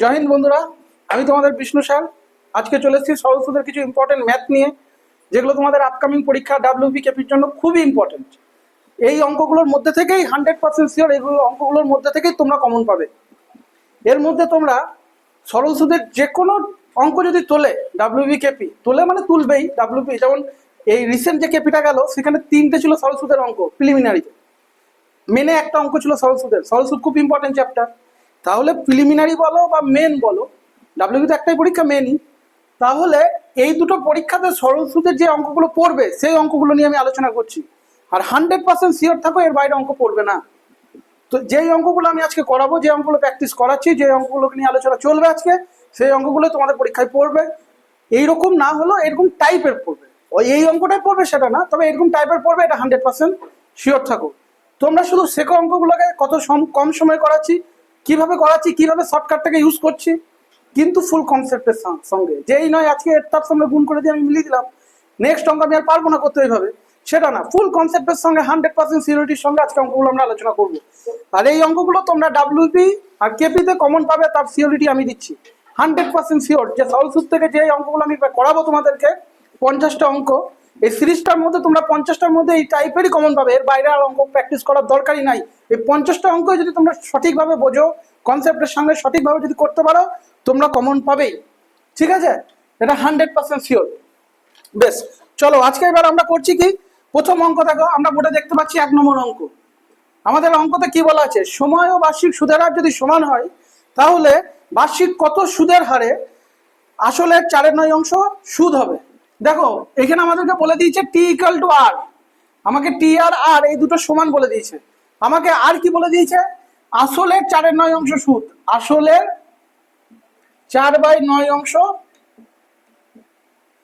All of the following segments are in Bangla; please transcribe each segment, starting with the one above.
জয় হিন্দ বন্ধুরা, আমি তোমাদের বিষ্ণু স্যার। আজকে চলে এসেছি সরল সুদের কিছু ইম্পর্টেন্ট ম্যাথ নিয়ে, যেগুলো তোমাদের আপকামিং পরীক্ষা WBKPর জন্য খুবই ইম্পর্টেন্ট। এই অঙ্কগুলোর মধ্যে থেকেই 100% শিওর এইগুলো অঙ্কগুলোর মধ্যে থেকেই তোমরা কমন পাবে। এর মধ্যে তোমরা সরল সুদের যে কোনো অঙ্ক যদি তোলে, WBKP তোলে মানে তুলবেই। WB যেমন এই রিসেন্ট যে কেপিটা গেল, সেখানে 3টে ছিল সরল সুদের অঙ্ক প্রিলিমিনারিতে। মেনে একটা অঙ্ক ছিল সরল সুদের। সরল সুদ খুব ইম্পর্টেন্ট চ্যাপ্টার। তাহলে প্রিলিমিনারি বলো বা মেন বলো, WB তো একটাই পরীক্ষা মেনই, তাহলে এই দুটো পরীক্ষাতে সরল সুদের যে অঙ্কগুলো পড়বে সেই অঙ্কগুলো নিয়ে আমি আলোচনা করছি। আর 100% শিওর থাকো এর বাইরে অঙ্ক পড়বে না। তো যেই অঙ্কগুলো আমি আজকে করাবো, যে অঙ্কগুলো প্র্যাকটিস করাচ্ছি, যে অঙ্কগুলোকে নিয়ে আলোচনা চলবে আজকে, সেই অঙ্কগুলো তোমাদের পরীক্ষায় পড়বে। এইরকম না হলো এরকম টাইপের পড়বে, ওই এই অঙ্কটাই পড়বে সেটা না, তবে এরকম টাইপের পড়বে, এটা 100% শিওর থাকো। তোমরা শুধু শেখো অঙ্কগুলোকে কত কম সময় করাচ্ছি, কিভাবে শর্টকাটটাকে ইউজ করছি, কিন্তু ফুল কনসেপ্টের সঙ্গে। যেই নয় আজকে তার সঙ্গে গুণ করে দিয়ে আমি মিলিয়ে দিলাম, নেক্সট অঙ্ক আমি আর পারবো না করতে এইভাবে, সেটা না। ফুল কনসেপ্টের সঙ্গে 100% সিওরিটির সঙ্গে আজকে অঙ্কগুলো আমরা আলোচনা করবো। আর এই অঙ্কগুলো তোমরা WB আর KP-তে কমন পাবে, তার সিওরিটি আমি দিচ্ছি 100% শিওর। যে সরল সুদ থেকে যে অঙ্কগুলো আমি করাবো তোমাদেরকে, 50টা অঙ্ক, এই সিরিজটার মধ্যে তোমরা 50টার মধ্যে এই টাইপেরই কমন পাবে। এর বাইরে আর অঙ্ক প্র্যাকটিস করার দরকারই নাই। এই 50টা অঙ্ক যদি তোমরা সঠিকভাবে বোঝো, কনসেপ্টের সঙ্গে সঠিকভাবে যদি করতে পারো, তোমরা কমন পাবেই। ঠিক আছে, এটা 100% শিওর। বেশ, চলো আজকে এবার আমরা করছি কি, প্রথম অঙ্ক দেখো, আমরা বোর্ডে দেখতে পাচ্ছি 1 নম্বর অঙ্ক। আমাদের অঙ্কতে কি বলা আছে, সময় ও বার্ষিক সুদের হার যদি সমান হয়, তাহলে বার্ষিক কত সুদের হারে আসলের 4/9 সুদ হবে। দেখো এখানে আমাদেরকে বলে দিয়েছে T=R, আমাকে T আর R এই দুটো সমান বলে দিয়েছে। আমাকে আর কি বলে দিয়েছে, আসলের 4/9 সুদ, আসলের 4/9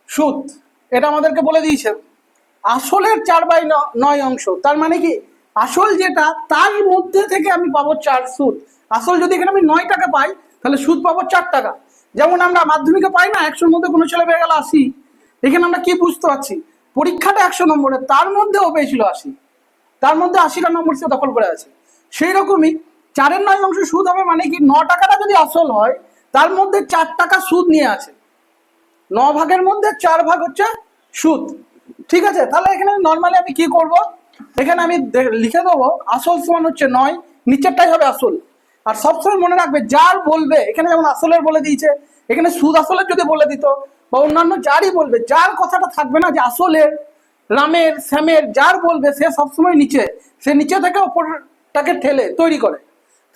সুদ, এটা আমাদেরকে বলে দিয়েছে। আসলের 4/9, তার মানে কি, আসল যেটা তার মধ্যে থেকে আমি পাবো 4 সুদ। আসল যদি এখানে আমি 9 টাকা পাই, তাহলে সুদ পাবো 4 টাকা। যেমন আমরা মাধ্যমিকে পাই না, 100-র মধ্যে কোনো ছেলে পেয়ে গেল 80, এখানে আমরা কি বুঝতে পারছি, পরীক্ষাটা 100 নম্বরের, তার মধ্যেও পেয়েছিল 80, তার মধ্যে 80টা নম্বর সে দখল করে আছে। সেই রকমই 4/9 সুদ হবে, মানে কি 9 টাকাটা যদি আসল হয়, তার মধ্যে 4 টাকা সুদ নিয়ে আছে। 9 ভাগের মধ্যে 4 ভাগ হচ্ছে সুদ। ঠিক আছে, তাহলে এখানে নর্মালি আমি কি করব, এখানে আমি লিখে দেবো আসল সমান হচ্ছে 9, নিচেরটাই হবে আসল। আর সবসময় মনে রাখবে, যার বলবে, এখানে যেমন আসলের বলে দিয়েছে, এখানে সুদ আসলের যদি বলে দিত বা অন্যান্য যারই বলবে, যার কথাটা থাকবে না যে আসলের, রামের, শ্যামের, যার বলবে সে সবসময় নিচে, সে নিচে থেকে ওপরটাকে ঠেলে তৈরি করে।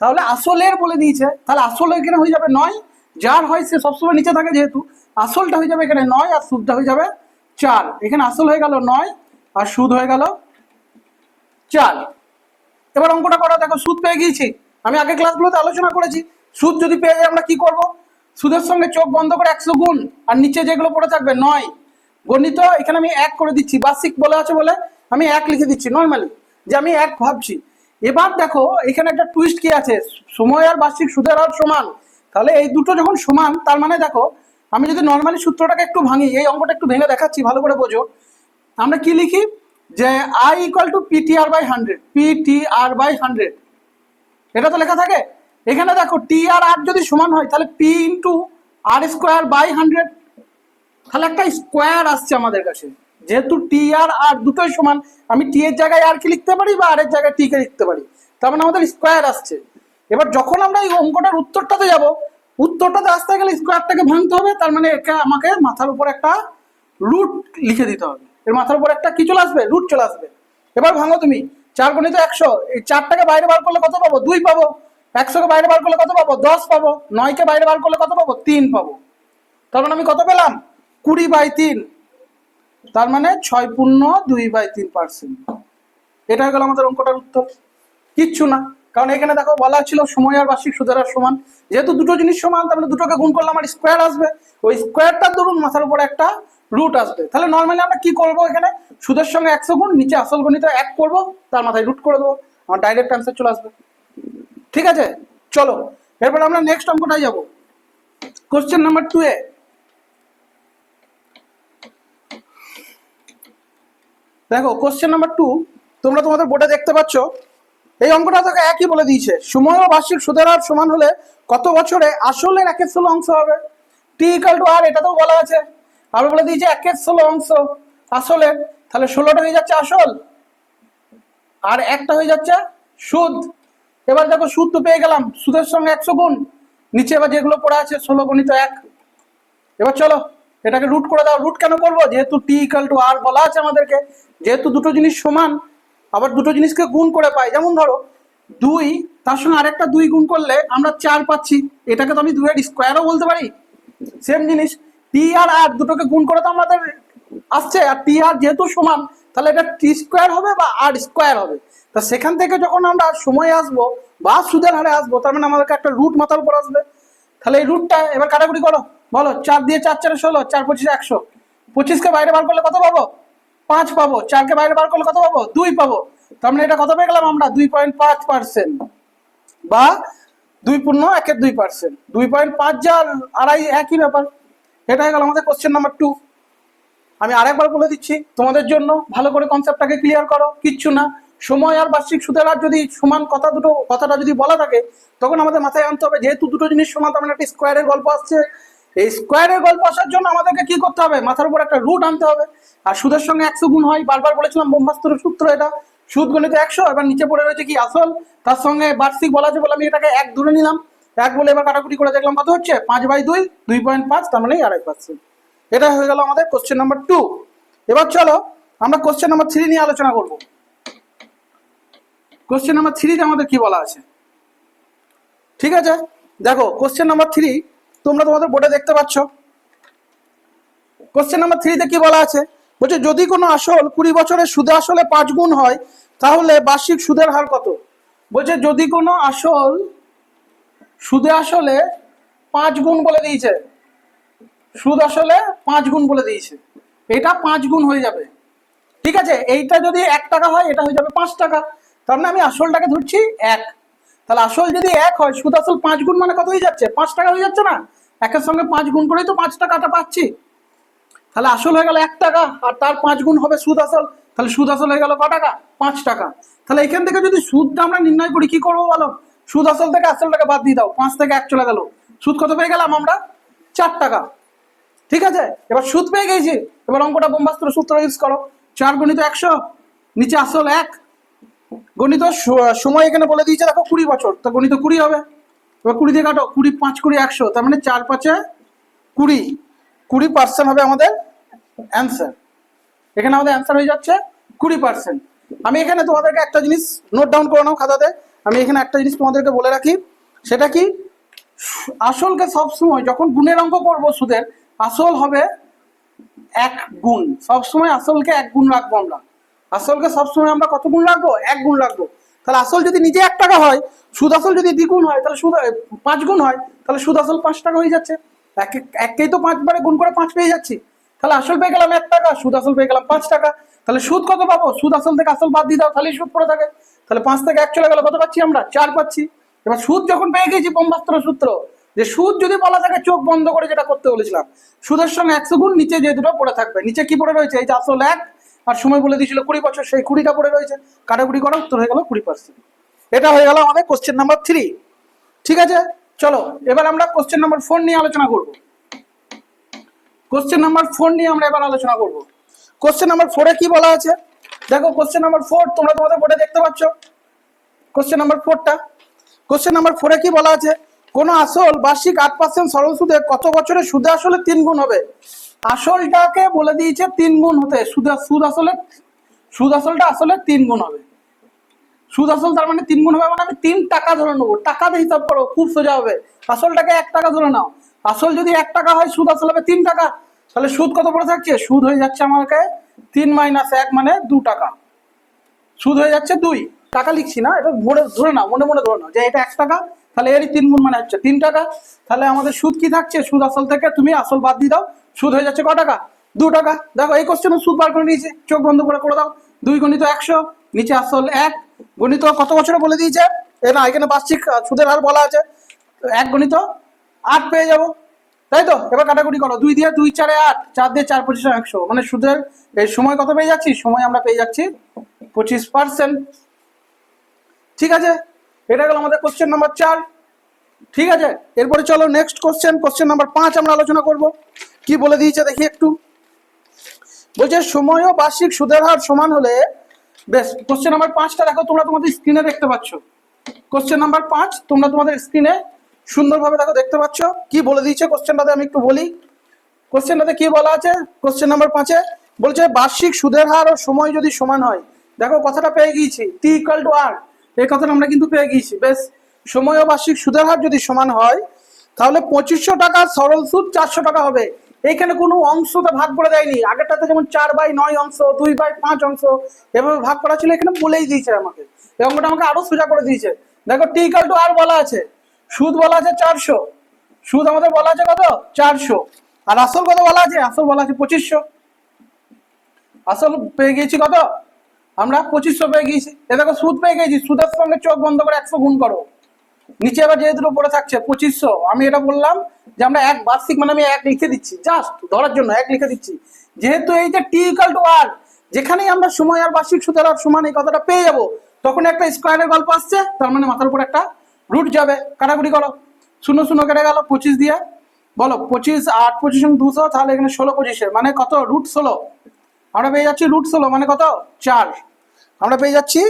তাহলে আসলের বলে দিয়েছে, তাহলে আসল এখানে হয়ে যাবে 9, যার হয় সে সবসময় নিচে থাকে, যেহেতু আসলটা হয়ে যাবে এখানে 9 আর সুদটা হয়ে যাবে 4। এখানে আসল হয়ে গেল 9 আর সুদ হয়ে গেল 4। এবার অঙ্কটা করা, দেখো সুদ পেয়ে গিয়েছি, আমি আগে ক্লাসগুলোতে আলোচনা করেছি। সুদ যদি পেয়ে যাই আমরা কি করব, সুদের সঙ্গে চোখ বন্ধ করে 100 গুণ, আর নিচে যেগুলো পড়ে থাকবে 9 গণিত, এখানে আমি 1 করে দিচ্ছি, বার্ষিক বলে আছে বলে আমি 1 লিখে দিচ্ছি নর্মালি, যে আমি 1 ভাবছি। এবার দেখো এখানে একটা টুইস্ট কি আছে, সময় আর বার্ষিক সুদের হার সমান, তাহলে এই দুটো যখন সমান, তার মানে দেখো আমি যদি নর্মালি সূত্রটাকে একটু ভাঙি, এই অঙ্কটা একটু ভেঙে দেখাচ্ছি ভালো করে বোঝো। আমরা কি লিখি, যে I=PTR/100, PTR/100, এটা তো লেখা থাকে। এখানে দেখো T আর R যদি সমান হয়, তাহলে P×R²/100, তাহলে একটা স্কোয়ার আসছে আমাদের কাছে। যেহেতু T আর R দুটোই সমান, আমি T এর জায়গায় R কে লিখতে পারি বা R এর জায়গায় T কে লিখতে পারি, তার মানে আমাদের স্কোয়ার আসছে। এবার যখন আমরা এই অঙ্কটার উত্তরটাতে যাব, উত্তরটাতে আসতে গেলে স্কোয়ারটাকে ভাঙতে হবে, তার মানে একে আমাকে মাথার উপর একটা রুট লিখে দিতে হবে। এর মাথার উপর একটা কি চলে আসবে, রুট চলে আসবে। এবার ভাঙো তুমি, 4 × 100, এই 4টাকে বাইরে বার করলে কত পাবো, 2 পাবো। 100কে বাইরে বার করলে কত পাবো, 10 পাবো। 9কে বাইরে বার করলে কত পাবো, 3 পাবো। তার মানে আমি কত পেলাম, 20/3, তার মানে 6×2/3%। এটা হয়ে গেল আমাদের অঙ্কটার উত্তর। কিচ্ছু না, কারণ এখানে দেখো বলা ছিল সময় আর বার্ষিক সুদের হার সমান, যেহেতু দুটো জিনিস সমান, তার মানে দুটোকে গুণ করলে আমার স্কোয়ার আসবে, ওই স্কোয়ারটার ধরুন মাথার উপর একটা রুট আসবে। তাহলে নর্মালি আমরা কি করব, এখানে সুদের সঙ্গে 100 গুণ, নিচে আসল গণিত 1 করবো, তার মাথায় রুট করে দেবো, আমার ডাইরেক্ট অ্যান্সার চলে আসবে। ঠিক আছে, চলো এরপর আমরা নেক্সট অঙ্কটায় যাব, কোশ্চেন নাম্বার 2-এ। দেখো কোশ্চেন নাম্বার 2, তোমরা তোমাদের বোর্ডে দেখতে পাচ্ছ, এই অঙ্কটা তোকে একই বলে দিয়েছে, সময় ও বার্ষিক সুদের হার সমান হলে কত বছরে আসলের 1/16 অংশ হবে। টি ইকাল টু আর, এটা তো বলা আছে। আবার বলে দিয়েছে 1/16 অংশ আসলের, তাহলে 16টা হয়ে যাচ্ছে আসল আর একটা হয়ে যাচ্ছে সুদ। এবার দেখো সুদ তো পেয়ে গেলাম, সুদের সঙ্গে 100 গুণ, নিচে এবার যেগুলো পড়ে আছে 16 গুণিত 1। এবার চলো এটাকে রুট করে দাও। রুট কেন করবো? যেহেতু টি ইকাল টু আর বলা আছে আমাদেরকে, যেহেতু দুটো জিনিস সমান, আবার দুটো জিনিসকে গুণ করে পাই। যেমন ধরো 2 তার সঙ্গে আরেকটা 2 গুণ করলে আমরা 4 পাচ্ছি, এটাকে তো আমি 2 এর স্কোয়ারও বলতে পারি। সেম জিনিস টি আর আর দুটোকে গুণ করে তো আমাদের আসছে, আর টি আর যেহেতু সমান তাহলে এটা টি স্কোয়ার হবে বা আর স্কোয়ার হবে। তা সেখান থেকে যখন আমরা সময় আসবো বা সুদের হারে আসবো, তার মানে আমাদেরকে একটা রুট মাথার উপর আসবে। তাহলে এই রুটটা এবার কাটাকুটি করো, বলো 4 দিয়ে 4 4 16, 4 25 100, 25কে বাইরে বার করলে কত পাবো? 5 পাবো। 4কে বাইরে বার করলে কত পাবো? 2 পাবো। তার মানে এটা কত পেয়ে গেলাম আমরা? 2.5% বা 2.1/2%। 2.5 যা আড়াই একই ব্যাপার। এটা হয়ে গেল আমাদের কোশ্চেন নাম্বার 2। আমি আরেকবার বলে দিচ্ছি তোমাদের জন্য, ভালো করে কনসেপ্টটাকে ক্লিয়ার করো। কিচ্ছু না, সময় আর বার্ষিক সুদের হার যদি সমান কথাটা যদি বলা থাকে, তখন আমাদের মাথায় আনতে হবে যেহেতু দুটো জিনিস সমান, তার মানে একটা স্কোয়ারের গল্প আসছে। এই স্কোয়ারের গল্প আসার জন্য আমাদেরকে কি করতে হবে? মাথার উপর একটা রুট আনতে হবে। আর সুদের সঙ্গে 100 গুণ হয়, বারবার বলেছিলাম ব্রহ্মাস্ত্রের সূত্র এটা। সুদ গণিত 100, এবার নিচে পড়ে রয়েছে কি আসল, তার সঙ্গে বার্ষিক বলা আছে বলে আমি এটাকে 1 ধরে নিলাম। 1 বলে এবার কাটাকুটি করে দেখলাম কত হচ্ছে, 5/2, 2.5, তার মানে 2.5%। এটা হয়ে গেল আমাদের কোশ্চেন নাম্বার 2। এবার চলো আমরা কোশ্চেন নাম্বার 3 নিয়ে আলোচনা করব। কোশ্চেন নাম্বার 3 তে আমাদের কি বলা আছে, ঠিক আছে? দেখো কোশ্চেন নাম্বার 3 তোমরা তোমাদের বোর্ডে দেখতে পাচ্ছ। কোশ্চেন নাম্বার 3 তে কি বলা আছে? বলছে যদি কোনো আসল 20 বছরের সুদে আসলে 5 গুণ হয়, তাহলে বার্ষিক সুদের হার কত? বলছে যদি কোনো আসল সুদে আসলে 5 গুণ বলে দিয়েছে, সুদ আসলে 5 গুণ বলে দিয়েছে, এটা 5 গুণ হয়ে যাবে, ঠিক আছে? এইটা যদি 1 টাকা হয়, এটা হয়ে যাবে 5 টাকা। তার মানে আমি আসলটাকে ধরছি 1। তাহলে আসল যদি 1 হয়, সুদ আসল 5 গুণ মানে কত হয়ে যাচ্ছে? 5 টাকা হয়ে যাচ্ছে না? 1-এর সঙ্গে 5 গুণ করেই তো 5 টাকাটা পাচ্ছি। তাহলে আসল হয়ে গেল 1 টাকা, আর তার 5 গুণ হবে সুদ আসল। তাহলে সুদ আসল হয়ে গেল ক টাকা? 5 টাকা। তাহলে এখান থেকে যদি সুদটা আমরা নির্ণয় করি, কি করবো বলো? সুদ আসল থেকে আসলটাকে বাদ দিয়ে দাও, 5 থেকে 1 চলে গেল। সুদ কত পেয়ে গেলাম আমরা? 4 টাকা। ঠিক আছে, এবার সুদ পেয়ে গেছি। এবার অঙ্কটা ব্রহ্মাস্ত্র সূত্র ইউজ করো। 4 গুণিত 100, নিচে আসল 1, গণিত সময় এখানে বলে দিয়েছে দেখো 20 বছর, তো গণিত 20 হবে। এবার 20 দিয়ে কাটো, 20 5 20 100, তার মানে 4 5 20, 20% হবে আমাদের অ্যান্সার। এখানে আমাদের অ্যান্সার হয়ে যাচ্ছে 20%। আমি এখানে তোমাদেরকে একটা জিনিস নোট ডাউন করে নাও খাতাতে। আমি এখানে একটা জিনিস তোমাদেরকে বলে রাখি, সেটা কি? আসলকে সবসময় যখন গুণের অঙ্ক করবো সুদের, আসল হবে 1 গুণ। সবসময় আসলকে 1 গুণ রাখবো আমরা। আসলকে সবসময় আমরা কত গুণ রাখবো? 1 গুণ রাখবো। তাহলে আসল যদি নিজে 1 টাকা হয়, সুদ আসল যদি দ্বিগুণ হয়, তাহলে সুদ 5 গুণ হয়, তাহলে সুদ আসল 5 টাকা হয়ে যাচ্ছে। এককেই তো 5 বারে গুণ করে 5 পেয়ে যাচ্ছি। তাহলে আসল পেয়ে গেলাম 1 টাকা, সুদ আসল পেয়ে গেলাম 5 টাকা। তাহলে সুদ কত পাবো? সুদ আসল থেকে আসল বাদ দিয়ে দাও, তাহলেই সুদ পড়ে থাকে। তাহলে 5 থেকে 1 চলে গেল, কত পাচ্ছি আমরা? 4 পাচ্ছি। এবার সুদ যখন পেয়ে গেছি, ব্রহ্মাস্ত্র সূত্র, যে সুদ যদি বলা থাকে চোখ বন্ধ করে যেটা করতে বলেছিলাম, সুদের সঙ্গে 100 গুণ, নিচে যে দুটো পড়ে থাকবে। নিচে কি পড়ে রয়েছে? এই যে আসল 1, আর সময় বলে দিয়েছিল 20 বছর, সেই 20টা পড়ে রয়েছে। কাটাকুটি করা, উত্তর হয়ে গেল 20%। এটা হয়ে গেল আমাদের কোশ্চেন নাম্বার 3। ঠিক আছে, চলো এবার আমরা কোশ্চেন নাম্বার 4 নিয়ে আলোচনা করব। কোশ্চেন নাম্বার 4 নিয়ে আমরা এবার আলোচনা করব। কোশ্চেন নাম্বার 4 এ কি বলা আছে? দেখো কোশ্চেন নাম্বার 4 তোমরা তোমাদের বোর্ডে দেখতে পাচ্ছ। কোশ্চেন নাম্বার 4টা, কোশ্চেন নাম্বার 4 এ কি বলা আছে? কোন আসল বার্ষিক 8% সরল সুদে কত বছরে সুদে আসলে 3 গুণ হবে? আসলটাকে বলে দিয়েছে 3 গুণ হতে, সুদ আসলটা আসলে 3 গুণ হবে। সুদ আসল তার মানে 3 গুণ হবে, মানে আমি 3 টাকা ধরে নেবো। টাকাতে হিসাব করো, খুব সোজা হবে। আসলটাকে 1 টাকা ধরে নাও। আসল যদি 1 টাকা হয়, সুদ আসল হবে 3 টাকা। তাহলে সুদ কত পড়ে থাকছে? সুদ হয়ে যাচ্ছে আমাকে 3 - 1 মানে 2 টাকা। সুদ হয়ে যাচ্ছে 2 টাকা। লিখছি না, এটা ধরে নাও, মনে মনে ধরে নাও যে এটা 1 টাকা, তাহলে এরই 3 গুণ মানে হচ্ছে 3 টাকা। তাহলে আমাদের সুদ কি থাকছে? সুদ আসল থেকে তুমি আসল বাদ দিয়ে দাও, সুদ হয়ে যাচ্ছে ক টাকা? 2 টাকা। দেখো এই কোশ্চেনে সুদ বার করে নিয়েছি, চোখ বন্ধ করে দাও। 2 গুণিত 100, নিচে আসল 1, গণিত কত বছরে বলে দিয়েছে? না, এখানে বার্ষিক সুদের হার বলা আছে, 1 গণিত 8 পেয়ে যাবো, তাই তো? এবার কাটাকুটি করো, 2 দিয়ে 2 4 8, 4 দিয়ে 4 25 100, মানে সুদের এই সময় কত পেয়ে যাচ্ছি? সময় আমরা পেয়ে যাচ্ছি 25%। ঠিক আছে, এটা গেল আমাদের কোশ্চেন নাম্বার 4। ঠিক আছে, এরপরে চলো নেক্সট কোশ্চেন নাম্বার 5 আমরা আলোচনা করব। কি বলে দিয়েছে দেখি একটু। বলছে সময় ও বার্ষিক সুদের হার সমান হলে, বেশ, কোশ্চেন নাম্বার 5টা দেখো তোমরা তোমাদের স্ক্রিনে দেখতে পাচ্ছ। কোশ্চেন নাম্বার 5 তোমরা তোমাদের স্ক্রিনে সুন্দরভাবে দেখো দেখতে পাচ্ছ। কি বলে দিয়েছে কোশ্চেনটাতে আমি একটু বলি। কোশ্চেনটাতে কি বলা আছে কোশ্চেন নাম্বার 5-এ, বলছে বার্ষিক সুদের হার ও সময় যদি সমান হয়, দেখো কথাটা পেয়ে গিয়েছি, টি ইকুয়াল টু আর, এই কথাটা আমরা কিন্তু পেয়ে গিয়েছি। বেশ, সময় ও বার্ষিক সুদের হার যদি সমান হয় তাহলে 2500 টাকা সরল সুদ 400 টাকা হবে। এইখানে কোনো অংশতে ভাগ করে দেয়নি, আগেরটাতে যেমন 4/9 অংশ, 2/5 অংশ এভাবে ভাগ করা ছিল, এখানে বলেই দিয়েছে আমাকে, এই অঙ্কটা আমাকে আরো সোজা করে দিয়েছে। দেখো টি ইকুয়াল টু আর বলা আছে, সুদ বলা আছে 400, সুদ আমাদের বলা আছে কত 400, আর আসল কত বলা আছে, আসল বলা আছে 2500। আসল পেয়ে গিয়েছি কত আমরা 2500 পেয়ে গিয়েছি। এ দেখো সুদ পেয়ে গেছি, সুদের সঙ্গে চোখ বন্ধ করে 100 গুণ করো, নিচে আবার যে দুটো পড়ে থাকছে 2500। আমি এটা বললাম যে আমরা এক বার্ষিক মানে আমি এক লিখে দিচ্ছি, জাস্ট ধরার জন্য এক লিখে দিচ্ছি, যেহেতু এই যে টি ইকুয়াল টু আর, যেখানেই আমরা সময় আর বার্ষিক সুদের হার সমান এই কথাটা পেয়ে যাবো, তখন একটা স্কোয়ারের গল্প আসছে, তার মানে মাথার উপর একটা রুট যাবে। কাটাকুটি করো, 0 কেটে গেল 25 দিয়ে, বলো 25 8 25 200, তাহলে এখানে 16/25 মানে কত রুট 16, আমরা পেয়ে যাচ্ছি রুট 16 মানে কত 4, আমরা পেয়ে যাচ্ছি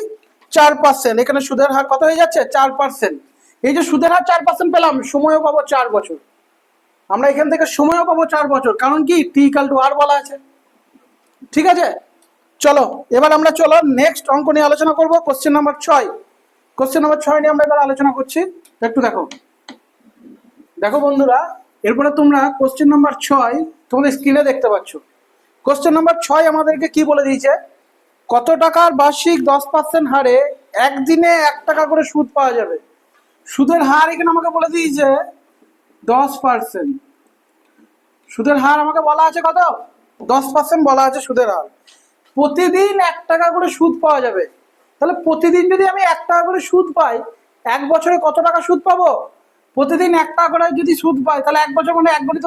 4%। এখানে সুদের হার কত হয়ে যাচ্ছে 4%। এই যে সুদের হার 4% পেলাম, সময়ও পাবো 4 বছর, আমরা এখান থেকে সময়ও পাবো 4 বছর, কারণ কি টি ইকুয়াল টু আর বলা আছে। ঠিক আছে, চলো এবার আমরা চলো নেক্সট অঙ্ক নিয়ে আলোচনা করব। কোশ্চেন নাম্বার 6, কোশ্চেন নাম্বার 6 নিয়ে আমরা এবার আলোচনা করছি। একটু দেখো, দেখো বন্ধুরা, এরপরে তোমরা কোশ্চেন নাম্বার 6 তোমাদের স্ক্রিনে দেখতে পাচ্ছ। কোশ্চেন নাম্বার 6 আমাদেরকে কি বলে দিয়েছে, কত টাকার বার্ষিক 10% হারে একদিনে 1 টাকা করে সুদ পাওয়া যাবে। সুদের হার এখানে আমাকে বলে দিয়েছে 10%, সুদের হার আমাকে বলা আছে কত 10% বলা আছে সুদের হার। প্রতিদিন 1 টাকা করে সুদ পাওয়া যাবে, তাহলে প্রতিদিন যদি আমি 1 টাকা করে সুদ পাই, 1 বছরে কত টাকা সুদ পাবো, প্রতিদিন 1 টাকা করে যদি সুদ পাই, তাহলে 1 বছর মানে 1 গুণিত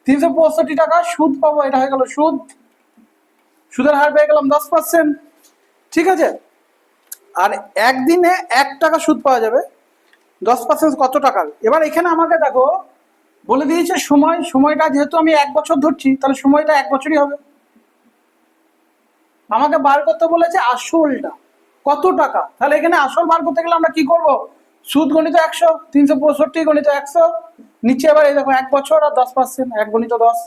365 টাকা সুদ পাবো। এটা হয়ে গেল সুদ, সুদের হার পেয়ে গেলাম 10%। ঠিক আছে, আর একদিনে 1 টাকা সুদ পাওয়া যাবে, 10% কত টাকার। এবার এখানে আমাকে দেখো বলে দিয়েছে সময়, সময়টা যেহেতু আমি 1 বছর ধরছি, তাহলে সময়টা 1 বছরই হবে। আমাকে বার করতে বলেছে আসলটা কত টাকা, তাহলে এখানে আসল বার করতে গেলে আমরা কি করব, সুদ গণিত 100, 365 গণিত 100, নিচে আবার এই দেখো 1 বছর আর 10%, 1 গণিত 10,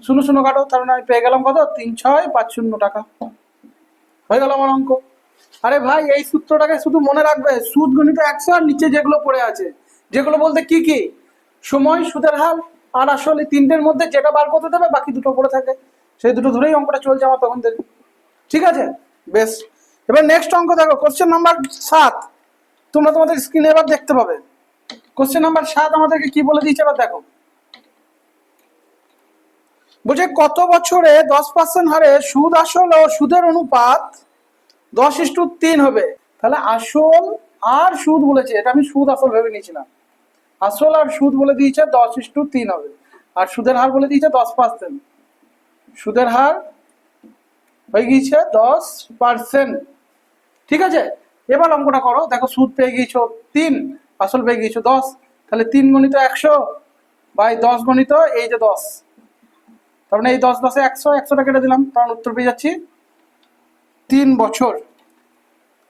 0 কাটো, তাহলে আমি পেয়ে গেলাম কত 3650 টাকা। হয়ে গেল আমার অঙ্ক। আরে ভাই এই সূত্রটাকে শুধু মনে রাখবে, সুদ গণিত 100 আর নিচে যেগুলো পড়ে আছে, যেগুলো বলতে কি কি, সময়, সুদের হার আর আসল, এই তিনটের মধ্যে যেটা বার করতে দেবে বাকি দুটো পড়ে থাকে, সেই দুটো ধরেই অঙ্কটা চলছে আমার তখন থেকে। ঠিক আছে, বেশ, এবার নেক্সট অঙ্ক দেখো, কোশ্চেন নাম্বার 7 তোমরা তোমাদের স্ক্রিনে এবার দেখতে পাবে। কোশ্চেন নাম্বার 7 আমাদেরকে কি বলে দিয়েছে এবার দেখো। বলছে কত বছরে 10% হারে সুদ আসল ও সুদের অনুপাত 10:3 হবে। তাহলে আসল আর সুদ বলেছে, এটা আমি সুদ আসল ভেবে নিয়েছিলাম, আসল আর সুদ বলে দিয়েছে 10:3 হবে, আর সুদের হার বলে দিয়েছে 10%, সুদের হার হয়ে গিয়েছে 10%। ঠিক আছে, এবার অঙ্কটা করো, দেখো সুদ পেয়ে গিয়েছো 3, আসল পেয়ে গিয়েছো 10, তাহলে 3 গণিত 100 বাই 10 গণিত এই যে 10, তার মানে এই 10 10 100, 100টা কেটে দিলাম, কারণ উত্তর পেয়ে যাচ্ছি 3 বছর।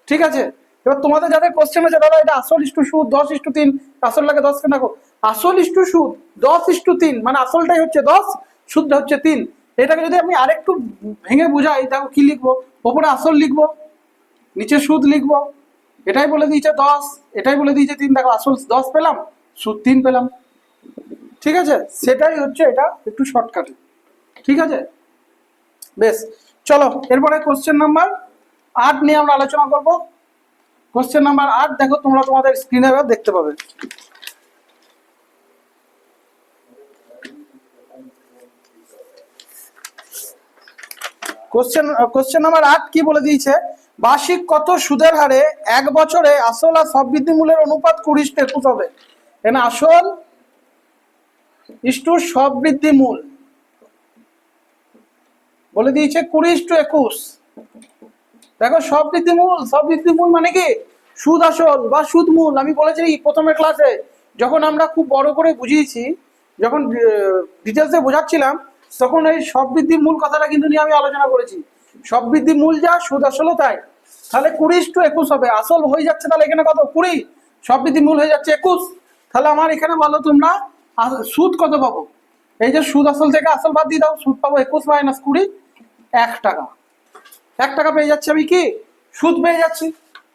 ঠিক আছে, এবার তোমাদের যাদের কোশ্চেন আছে দাদা এটা আসল ইস্টু সুদ 10:3, আসল লাগে 10 কেন, দেখো আসল ইস্টু সুদ 10:3, মানে আসলটাই হচ্ছে 10, সুদটা হচ্ছে 3। এটাকে যদি আমি আরেকটু ভেঙে বুঝাই, দেখো কি লিখবো, ওপরে আসল লিখবো, নিচে সুদ লিখবো, এটাই বলে দিয়েছে 10, এটাই বলে দিয়েছে 3, দেখো আসল 10 পেলাম, সুদ 3 পেলাম। ঠিক আছে, সেটাই হচ্ছে এটা, একটু শর্টকাটে। ঠিক আছে, বেশ, চলো এরপরে কোশ্চেন নাম্বার 8 নিয়ে আমরা আলোচনা করব। কোশ্চেন নাম্বার 8 দেখো তোমরা তোমাদের স্ক্রিনে দেখতে পাবে। কোশ্চেন নাম্বার 8 কি বলে দিয়েছে, বার্ষিক কত সুদের হারে 1 বছরে আসল আর সববৃদ্ধি মূল্যের অনুপাত 20:21 হবে। এখানে আসল ইস্টু সববৃদ্ধি মূল বলে দিয়েছে 20:21। দেখো সববৃদ্ধিমূল মানে কি সুদ আসল বা সুদ মূল। আমি বলেছি প্রথমের ক্লাসে যখন আমরা খুব বড় করে বুঝিয়েছি, যখন ডিটেলসে বোঝাচ্ছিলাম, তখন এই সববৃদ্ধি মূল কথাটা কিন্তু নিয়ে আমি আলোচনা করেছি। সববৃদ্ধি মূল যা, সুদ আসলও তাই। তাহলে 20:21 হবে, আসল হয়ে যাচ্ছে তাহলে এখানে কত 20, সববৃদ্ধি মূল হয়ে যাচ্ছে 21। তাহলে আমার এখানে বলো তোমরা সুদ কত পাবো? এই যে সুদ আসল থেকে আসল বাদ দিয়ে দাও, সুদ পাবো 21 - 20, 1 টাকা। 1 টাকা পেয়ে যাচ্ছি আমি, কি সুদ পেয়ে যাচ্ছি।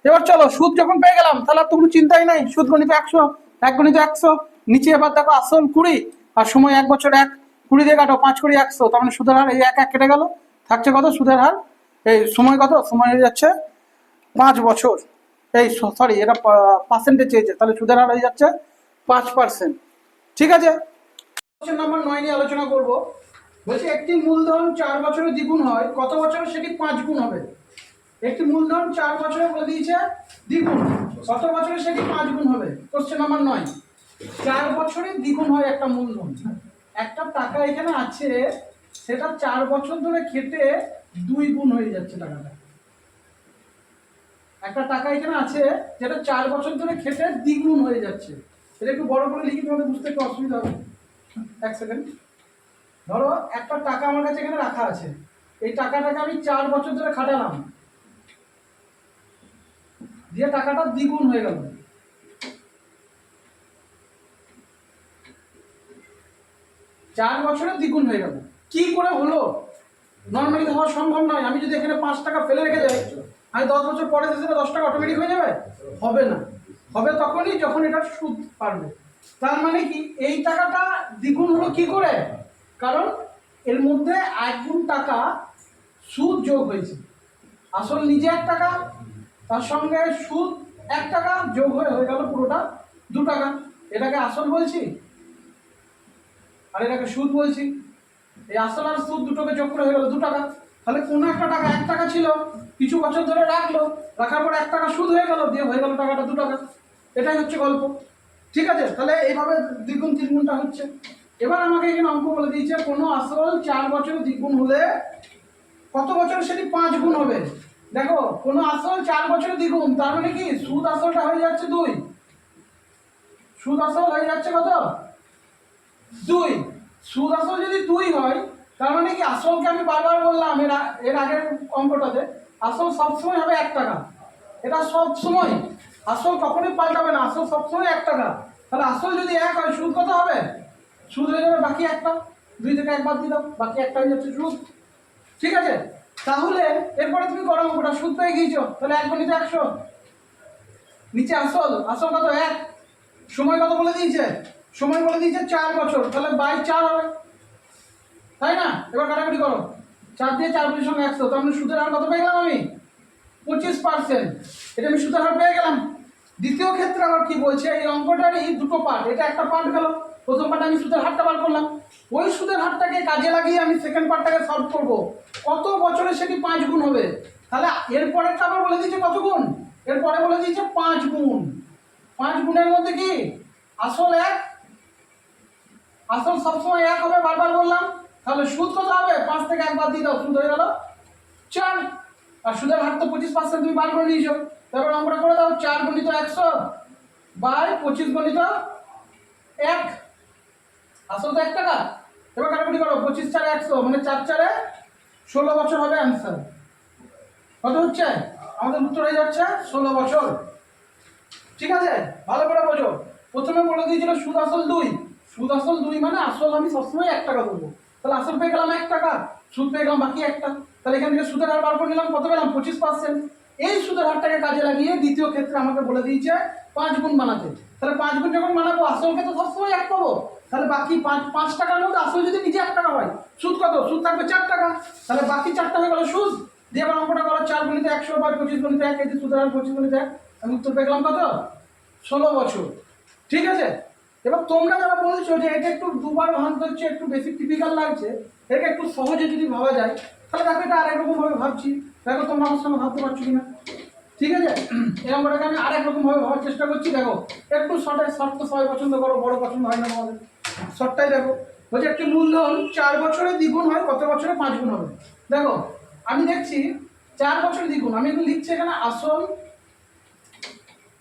এবার চলো, সুদ যখন পেয়ে গেলাম তাহলে আর তো কোনো চিন্তাই নাই, সুদ গণিত 100, 1 গণিত 100। নিচে এবার দেখো আসল 20 আর সময় 1 বছর, 1 20 দিয়ে কাটো, 5 করে 100, তার মানে সুদের হার এই 1 1 কেটে গেল, থাকছে কত সুদের হার? এই সময় কত? সময় হয়ে যাচ্ছে 5 বছর। এই সরি, এটা পার্সেন্টেজ চেয়েছে, তাহলে সুদের হার হয়ে যাচ্ছে 5%। ঠিক আছে, কোশ্চেন নাম্বার 9 নিয়ে আলোচনা করব। বলছি একটি মূলধন 4 বছরে দ্বিগুণ হয়, কত বছরে সেটি 5 গুণ হবে? একটি মূলধন 4 বছরে বলে দিয়েছে দ্বিগুণ, কত বছরে সেটি 5 গুণ হবে? কোশ্চেন নাম্বার 9, 4 বছরে দ্বিগুণ হয় একটা মূলধন। একটা টাকা এখানে আছে, সেটা 4 বছর ধরে খেটে 2 গুণ হয়ে যাচ্ছে টাকাটা। একটা টাকা এখানে আছে যেটা 4 বছর ধরে খেটে দ্বিগুণ হয়ে যাচ্ছে। এটা একটু বড় করে লিখি, তোমাদের বুঝতে একটু অসুবিধা হবে। 1 সেকেন্ড। ধরো একটা টাকা আমার কাছে এখানে রাখা আছে, এই টাকাটাকে আমি 4 বছর ধরে খাটালাম, দিয়ে টাকাটা দ্বিগুণ হয়ে গেল। 4 বছরে দ্বিগুণ হয়ে গেল। কি করে হলো? নর্মালি তো হওয়া সম্ভব নয়। আমি যদি এখানে 5 টাকা ফেলে রেখে যাই, আমি 10 বছর পরে সেটা 10 টাকা অটোমেটিক হয়ে যাবে? হবে না। হবে তখনই যখন এটা সুদ পারবে। তার মানে কি এই টাকাটা দ্বিগুণ হলো কি করে? কারণ এর মধ্যে 1 গুণ টাকা সুদ যোগ হয়েছে। আসল নিজে 1 টাকা, তার সঙ্গে সুদ 1 টাকা যোগ হয়ে গেল পুরোটা 2 টাকা। এটাকে আসল বলছি আর এটাকে সুদ বলছি। এই আসল আর সুদ দুটোকে যোগ করে হয়ে গেল 2 টাকা। তাহলে কোনো একটা টাকা 1 টাকা ছিল, কিছু বছর ধরে রাখলো, রাখার পর 1 টাকা সুদ হয়ে গেল, দিয়ে হয়ে গেল টাকাটা 2 টাকা। এটাই হচ্ছে গল্প। ঠিক আছে, তাহলে এইভাবে দ্বিগুণ তিনগুণটা হচ্ছে। এবার আমাকে এখানে অঙ্ক বলে দিয়েছে, কোনো আসল 4 বছরে দ্বিগুণ হলে কত বছরে সেটি 5 গুণ হবে? দেখো, কোনো আসল 4 বছরে দ্বিগুণ, তার মানে কি সুদ আসলটা হয়ে যাচ্ছে 2। সুদ আসল হয়ে যাচ্ছে কত? 2। সুদ আসল যদি 2 হয়, তার মানে কি আসলকে আমি বারবার বললাম এর আগের অঙ্কটাতে, আসল সবসময় হবে 1 টাকা। এটা সব সময়, আসল কখনোই পাল্টাবে না, আসল সবসময় 1 টাকা। তাহলে আসল যদি 1 হয়, সুদ কত হবে? সুদ হয়ে যাবে বাকি 1টা, 2 থেকে 1 বাদ দিয়ে দাও, বাকি 1টা হয়ে যাচ্ছে সুদ। ঠিক আছে, তাহলে এরপরে তুমি করো অঙ্কটা, সুদ পেয়ে গিয়েছো, তাহলে 1 গণিত 100, নিচে আসল, আসল কত 1, সময় কত বলে দিয়েছে? সময় বলে দিয়েছে 4 বছর, তাহলে বাই 4 হবে, তাই না? এবার কাটাকাটি করো, 4 দিয়ে 4 এর সঙ্গে 100, তার মানে সুদের হার কত পেয়ে গেলাম আমি? 25%। এটা আমি সুদের হার পেয়ে গেলাম। দ্বিতীয় ক্ষেত্রে আবার কি বলছে, এই অঙ্কটারই দুটো পার্ট, এটা একটা পার্ট গেল। প্রথম পার্টে আমি সুদের হারটা বার করলাম, ওই সুদের হারটাকে কাজে লাগিয়ে আমি সেকেন্ড পার্টটাকে সলভ করব, কত বছরে সেটি 5 গুণ হবে। তাহলে এরপরেরটা আবার বলে দিয়েছে কত গুণ, এরপরে বলে দিয়েছে 5 গুণ। 5 গুণের মধ্যে কি আসল 1, আসল সবসময় 1 হবে, বারবার বললাম। তাহলে সুদ কত হবে? 5 থেকে 1 বাদ দিয়ে দাও, সুদ হয়ে গেল 4। আর সুদের হার তো 25% তুমি বার করে নিয়েছো। তারপর অঙ্কটা করে দাও, 4 গুণিত 100 বাই 25 গুণিত 1, আসল তো 1 টাকা। এবার কাটাকুটি করো, 25 4 100, মানে 4 4 16 বছর হবে অ্যান্সার। কত হচ্ছে? আমাদের উত্তর হয়ে যাচ্ছে 16 বছর। ঠিক আছে, ভালো করে বোঝো। প্রথমে বলে দিয়েছিল সুদ আসল 2, সুদ আসল 2 মানে আসল আমি সবসময় 1 টাকা দেবো। তাহলে আসল পেয়ে গেলাম 1 টাকা, সুদ পেয়ে গেলাম বাকি 1টা। তাহলে এখান থেকে সুদের হার বার করে নিলাম, কত পেলাম? 25%। এই সুদের হারটাকে কাজে লাগিয়ে দ্বিতীয় ক্ষেত্রে আমাকে বলে দিয়েছে 5 গুণ বানাতে। তাহলে 5 গুণ যখন বানাবো, আসলকে তো সবসময় 1 পাবো, তাহলে বাকি 5 টাকার মধ্যে আসল যদি নিচে 1 টাকা হয়, সুদ কত? সুদ থাকবে 4 টাকা। তাহলে বাকি 4টা হয়ে গেল সুদ। দিয়ে এবার অঙ্কটা করো, 4 গুণিত 100 বাই 25 গুণিত 1, এই যে সুদের হার 25 গুণিত 1, আমি উত্তর পেয়ে গেলাম কত? 16 বছর। ঠিক আছে, এবার তোমরা যারা বলছো যে এটা একটু দুবার ভাঙতে হচ্ছে, একটু বেশি টিপিক্যাল লাগছে, এটাকে একটু সহজে যদি ভাবা যায়, তাহলে দেখো এটা আরেক রকম ভাবে ভাবছি। দেখো তোমরা আমার সঙ্গে ভাবতে পারছো কিনা। ঠিক আছে, এরকম করে আমি আরেক রকম ভাবে ভাবার চেষ্টা করছি। দেখো একটু শর্ট তো সবাই পছন্দ করো, বড় পছন্দ হয় না আমাদের, শর্টটাই দেখো। বলছে একটি মূলধন 4 বছরে দ্বিগুণ হয়, কত বছরে 5 গুণ হবে? দেখো আমি দেখছি 4 বছর দ্বিগুণ। আমি এখানে লিখছি এখানে আসল,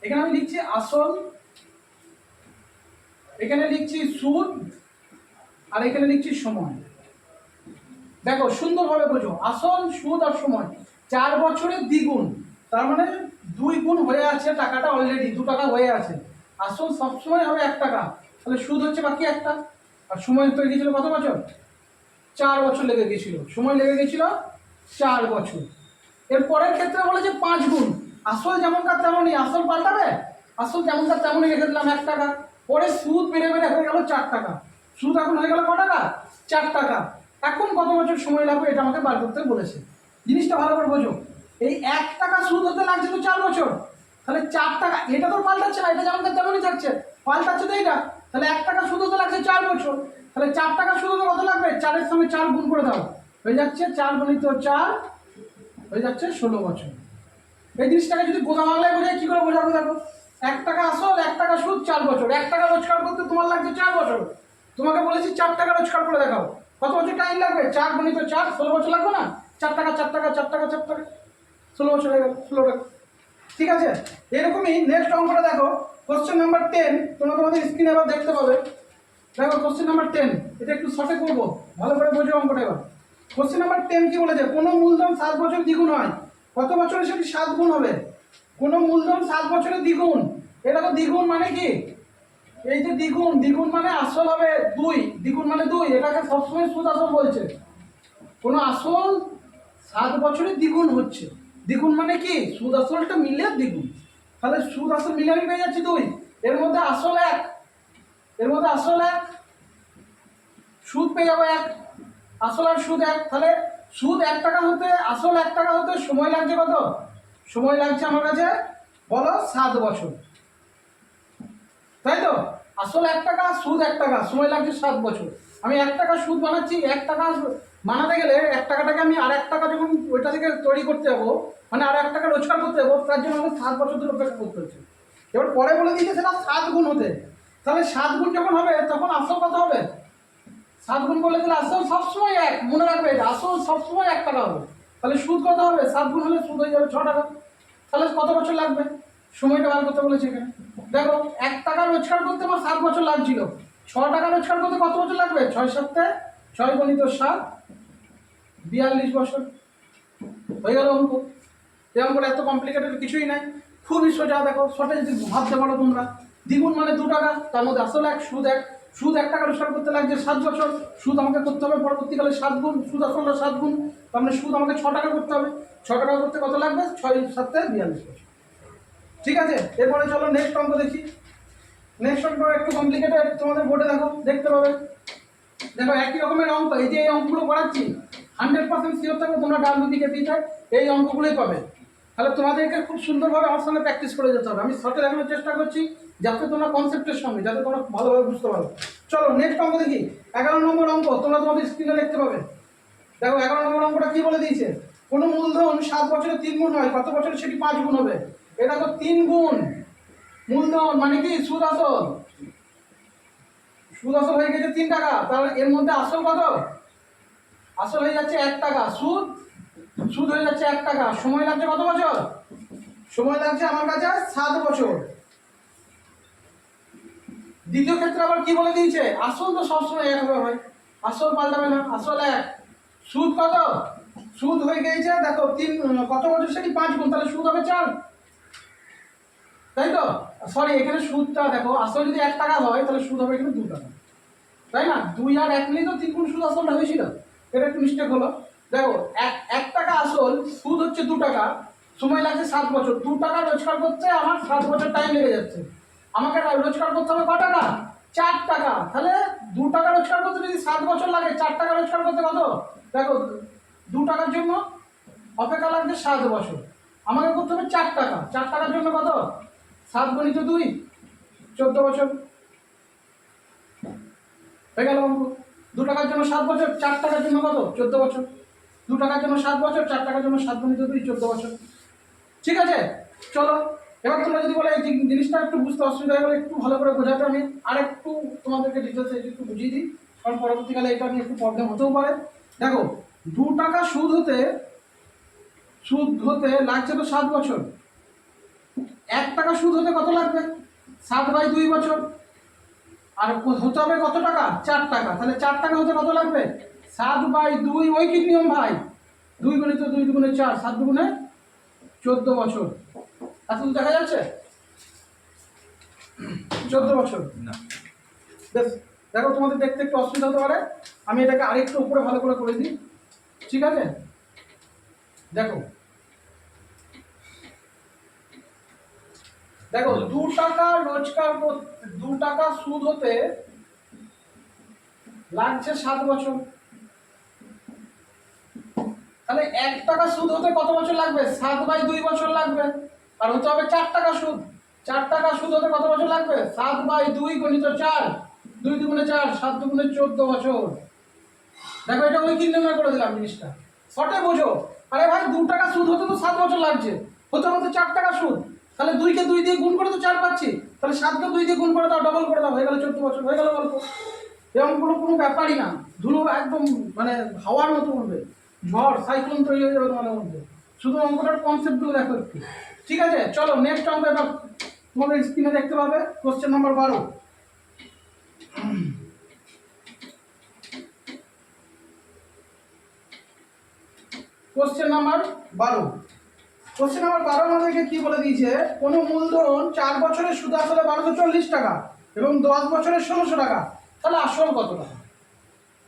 এখানে আমি লিখছি আসল, এখানে লিখছি সুদ, আর এখানে লিখছি সময়। দেখো সুন্দরভাবে বোঝো, আসল, সুদ আর সময় 4 বছরের দ্বিগুণ, তার মানে 2 গুণ হয়ে আছে টাকাটা, অলরেডি 2 টাকা হয়ে আছে। আসল সবসময় হবে 1 টাকা, তাহলে সুদ হচ্ছে বাকি একটা, আর সময় তো গিয়েছিল কত বছর? 4 বছর লেগে গেছিল, সময় লেগে গেছিল 4 বছর। এর পরের ক্ষেত্রে বলেছে 5 গুণ। আসল যেমনকার তেমনই, আসল পাল্টাবে, আসল যেমনকার তেমনই রেখে দিলাম 1 টাকা। পরে সুদ বেড়ে বেড়ে হয়ে গেল 4 টাকা। সুদ এখন হয়ে গেল ক টাকা? 4 টাকা। এখন কত বছর সময় লাগবে এটা আমাকে বার করতে বলেছে। জিনিসটা ভালো করে বোঝো, এই 1 টাকা সুদ হতে লাগছে তো 4 বছর, তাহলে 4 টাকা, এটা তো পাল্টাচ্ছে না, এটা যেমনকার তেমনই থাকছে, পাল্টাচ্ছে তো এইটা। তাহলে 1 টাকা সুদ হতে লাগছে 4 বছর, তাহলে 4 টাকা সুদ হতে কত লাগবে? 4-এর সঙ্গে 4 গুণ করে দাও, হয়ে যাচ্ছে 4 গুণিত 4, হয়ে যাচ্ছে 16 বছর। এই জিনিসটাকে যদি গোদা বাংলায় বোঝায় কি করে বোঝাবো দেখো, 1 টাকা আসল, 1 টাকা সুদ, 4 বছর। 1 টাকা রোজগার করতে তোমার লাগছে 4 বছর, তোমাকে বলেছি 4 টাকা রোজগার করে দেখাও, কত বছর টাইম লাগবে? 4 গুণিত 4, 16 বছর লাগবে না? 4 টাকা 4 টাকা 4 টাকা 4 টাকা, 16 বছর হয়ে গেল, 16 টাকা। ঠিক আছে, এরকমই নেক্সট অঙ্কটা দেখো, কোশ্চেন নাম্বার 10, তোমরা তোমাদের স্ক্রিনে এবার দেখতে পাবে। দেখো কোশ্চেন নাম্বার 10, এটা একটু শর্টে করবো, ভালো করে বোঝো অঙ্কটা এবার। কোশ্চেন নাম্বার 10 কি বলেছে? কোনো মূলধন 7 বছর দ্বিগুণ হয়, কত বছরে সেটি 7 গুণ হবে? কোনো মূলধন 7 বছরে দ্বিগুণ, এটা তো দ্বিগুণ মানে কি? এই যে দ্বিগুণ, দ্বিগুণ মানে আসল হবে 2, দ্বিগুণ মানে 2, এটাকে সবসময় সুদ আসল বলছে। কোনো আসল 7 বছরে দ্বিগুণ হচ্ছে, দ্বিগুণ মানে কি? সুদ আসলটা মিলে দ্বিগুণ, তাহলে সুদ আসল মিলে আমি পেয়ে যাচ্ছি 2, এর মধ্যে আসল 1, এর মধ্যে আসল 1, সুদ পেয়ে যাবো 1, আসল আর সুদ 1, তাহলে সুদ 1 টাকা হতে, আসল 1 টাকা হতে সময় লাগছে কত? সময় লাগছে আমার কাছে বলো 7 বছর, তাই তো? আসল 1 টাকা, সুদ 1 টাকা, সময় লাগছে 7 বছর। আমি 1 টাকা সুদ বানাচ্ছি, 1 টাকা বানাতে গেলে 1 টাকাটাকে আমি আর 1 টাকা যখন ওইটা থেকে তৈরি করতে যাবো, মানে আর 1 টাকা রোজগার করতে যাবো, তার জন্য আমাকে 7 বছর ধরে অপেক্ষা করতে হচ্ছে। এবার পরে বলে দিয়েছে সেটা 7 গুণ হতে, তাহলে 7 গুণ যখন হবে তখন আসল কত হবে? 7 গুণ বলে দিলে আসল সবসময় 1, মনে রাখবে এটা, আসল সবসময় 1 টাকা হবে। তাহলে সুদ কত হবে? 7 গুণ হলে সুদ হয়ে যাবে 6 টাকা। তাহলে কত বছর লাগবে? সময়টা বার করতে বলেছে এখানে। দেখো 1 টাকা রোজগার করতে আমার 7 বছর লাগছিল, 6 টাকা রোজগার করতে কত বছর লাগবে? 6 7, 6 গুণিত 7, 42 বছর। হয়ে গেল অঙ্ক। এই অঙ্কটা এত কমপ্লিকেটেড কিছুই নাই, খুবই সোজা। দেখো শর্টে যদি ভাবতে পারো তোমরা, দ্বিগুণ মানে 2 টাকা, তার মধ্যে আসল 1, সুদ 1, সুদ 1 টাকা রোজগার করতে লাগছে 7 বছর, সুদ আমাকে করতে হবে পরবর্তীকালে 7 গুণ, সুদ আসলটা 7 গুণ, তার মানে সুদ আমাকে 6 টাকা করতে হবে, 6 টাকা করতে কত লাগবে? 6 7, 42 বছর। ঠিক আছে, এরপরে চলো নেক্সট অঙ্ক দেখি। নেক্সট অঙ্ক একটু কমপ্লিকেটেড, তোমাদের বোর্ডে দেখো দেখতে পাবে। দেখো একই রকমের অঙ্ক, এই যে এই অঙ্কগুলো করাচ্ছি 100% শিওর থাকবে তোমরা WBKP-তে এই অঙ্কগুলোই পাবে। তাহলে তোমাদেরকে খুব সুন্দরভাবে আমার সঙ্গে প্র্যাকটিস করে যেতে হবে। আমি শর্টে দেখানোর চেষ্টা করছি যাতে তোমরা কনসেপ্টের সঙ্গে, যাতে তোমরা ভালোভাবে বুঝতে পারো। চলো নেক্সট অঙ্ক দেখি। 11 নম্বর অঙ্ক, তোমরা তোমাদের স্ক্রিনে দেখতে পাবে। দেখো 11 নম্বর অঙ্কটা কি বলে দিয়েছে? কোনো মূলধন 7 বছরে 3 গুণ হয়, কত বছরে সেটি 5 গুণ হবে? এটা তো 3 গুণ। মূলধন মানে কি? সুদ আসল, সুদ আসল হয়ে গেছে 3 টাকা, তাহলে এর মধ্যে আসল কত? আসল হয়ে যাচ্ছে 1 টাকা, সুদ, সুদ হয়ে যাচ্ছে 1 টাকা, সময় লাগছে কত বছর? সময় লাগছে আমার কাছে 7 বছর। দ্বিতীয় ক্ষেত্রে আবার কি বলে দিয়েছে? আসল তো সবসময় 1 হবে ভাই, আসল পাল্টাবে না, আসল 1, সুদ কত? সুদ হয়ে গেছে দেখো 3, কত বছর সেটি 5 গুণ, তাহলে সুদ হবে 4, তাই তো? সরি, এখানে সুদটা দেখো, আসল যদি 1 টাকা হয় তাহলে সুদ হবে এখানে 2 টাকা, তাই না? 2 আর 1 মিলিয়ে তো 3 গুণ সুদ আসলটা হয়েছিল, এটা একটু মিস্টেক হলো। দেখো 1 টাকা আসল, সুদ হচ্ছে 2 টাকা, সময় লাগছে 7 বছর। 2 টাকা রোজগার করতে আমার 7 বছর টাইম লেগে যাচ্ছে, আমাকে রোজগার করতে হবে ক টাকা? 4 টাকা। তাহলে 2 টাকা রোজগার করতে যদি 7 বছর লাগে, 4 টাকা রোজগার করতে কত? দেখো 2 টাকার জন্য অপেক্ষা লাগছে 7 বছর, আমাকে করতে হবে 4 টাকা, 4 টাকার জন্য কত? 7 গুণিত 2, 14 বছর। হয়ে গেল অঙ্ক। 2 টাকার জন্য 7 বছর, 4 টাকার জন্য কত? 14 বছর। 2 টাকার জন্য 7 বছর, 4 টাকার জন্য 7 গুণিত 2, 14 বছর। ঠিক আছে, চলো এবার তোমরা যদি বলে এই জিনিসটা একটু বুঝতে অসুবিধা হয়ে গেলে একটু ভালো করে বোঝাতে আমি আর একটু তোমাদেরকে ডিটেলসে একটু বুঝিয়ে দিই, কারণ পরবর্তীকালে এটা নিয়ে একটু প্রবলেম হতেও পারে। দেখো 2 টাকা সুদ হতে সুদ হতে লাগছে তো 7 বছর, 1 টাকা সুদ হতে কত লাগবে? 7/2 বছর। আর হতে হবে কত টাকা? 4 টাকা। তাহলে 4 টাকা হতে কত লাগবে? 7/2। ওই কি নিয়ম ভাই, 2 গুণিত 2 দুগুণে 4, 7 দুগুণে 14 বছর। এত দেখা যাচ্ছে 14 বছর না। বেশ, দেখো তোমাদের দেখতে একটু অসুবিধা হতে পারে, আমি এটাকে আরেকটু উপরে ভালো করে দিই, ঠিক আছে? দেখো দেখো 2 টাকা রোজগার করতে, 2 টাকা সুদ হতে লাগছে 7 বছর। তাহলে 1 টাকা সুদ হতে কত বছর লাগবে? 7/2 বছর লাগবে। আর হতে হবে 4 টাকা সুদ। 4 টাকা সুদ হতে কত বছর লাগবে? 7/2 গুণিত 4, 2 দুগুণে 4, 7 দুগুণে 14 বছর। দেখো এটা ওই নির্ণয় করে দিলাম জিনিসটা, শর্টে বোঝো। আরে ভাই 2 টাকা সুদ হতে তো 7 বছর লাগছে, হতে হতে 4 টাকা সুদ। তাহলে 2 কে 2 দিয়ে গুণ করে তো 4 পাচ্ছি, তাহলে 7 কে 2 দিয়ে গুণ করে দাও, ডবল করে দাও, হয়ে গেল 14 বছর, হয়ে গেল গল্প। এরকম কোনো ব্যাপারই না, ধুলো একদম মানে হাওয়ার মতো উঠবে, ঝড় সাইক্লোন তৈরি হয়ে যাবে তোমাদের মধ্যে। শুধু অঙ্কটার কনসেপ্টগুলো দেখো একটু, ঠিক আছে? চলো নেক্সট অঙ্ক এটা তোমাদের স্ক্রিনে দেখতে পাবে, question number 12। Question number 12। Question number 12 আমাদেরকে কি বলে দিয়েছে? কোনো মূলধন 4 বছরের সুদ আসলে 1240 টাকা এবং 10 বছরের 1600 টাকা, তাহলে আসল কত টাকা?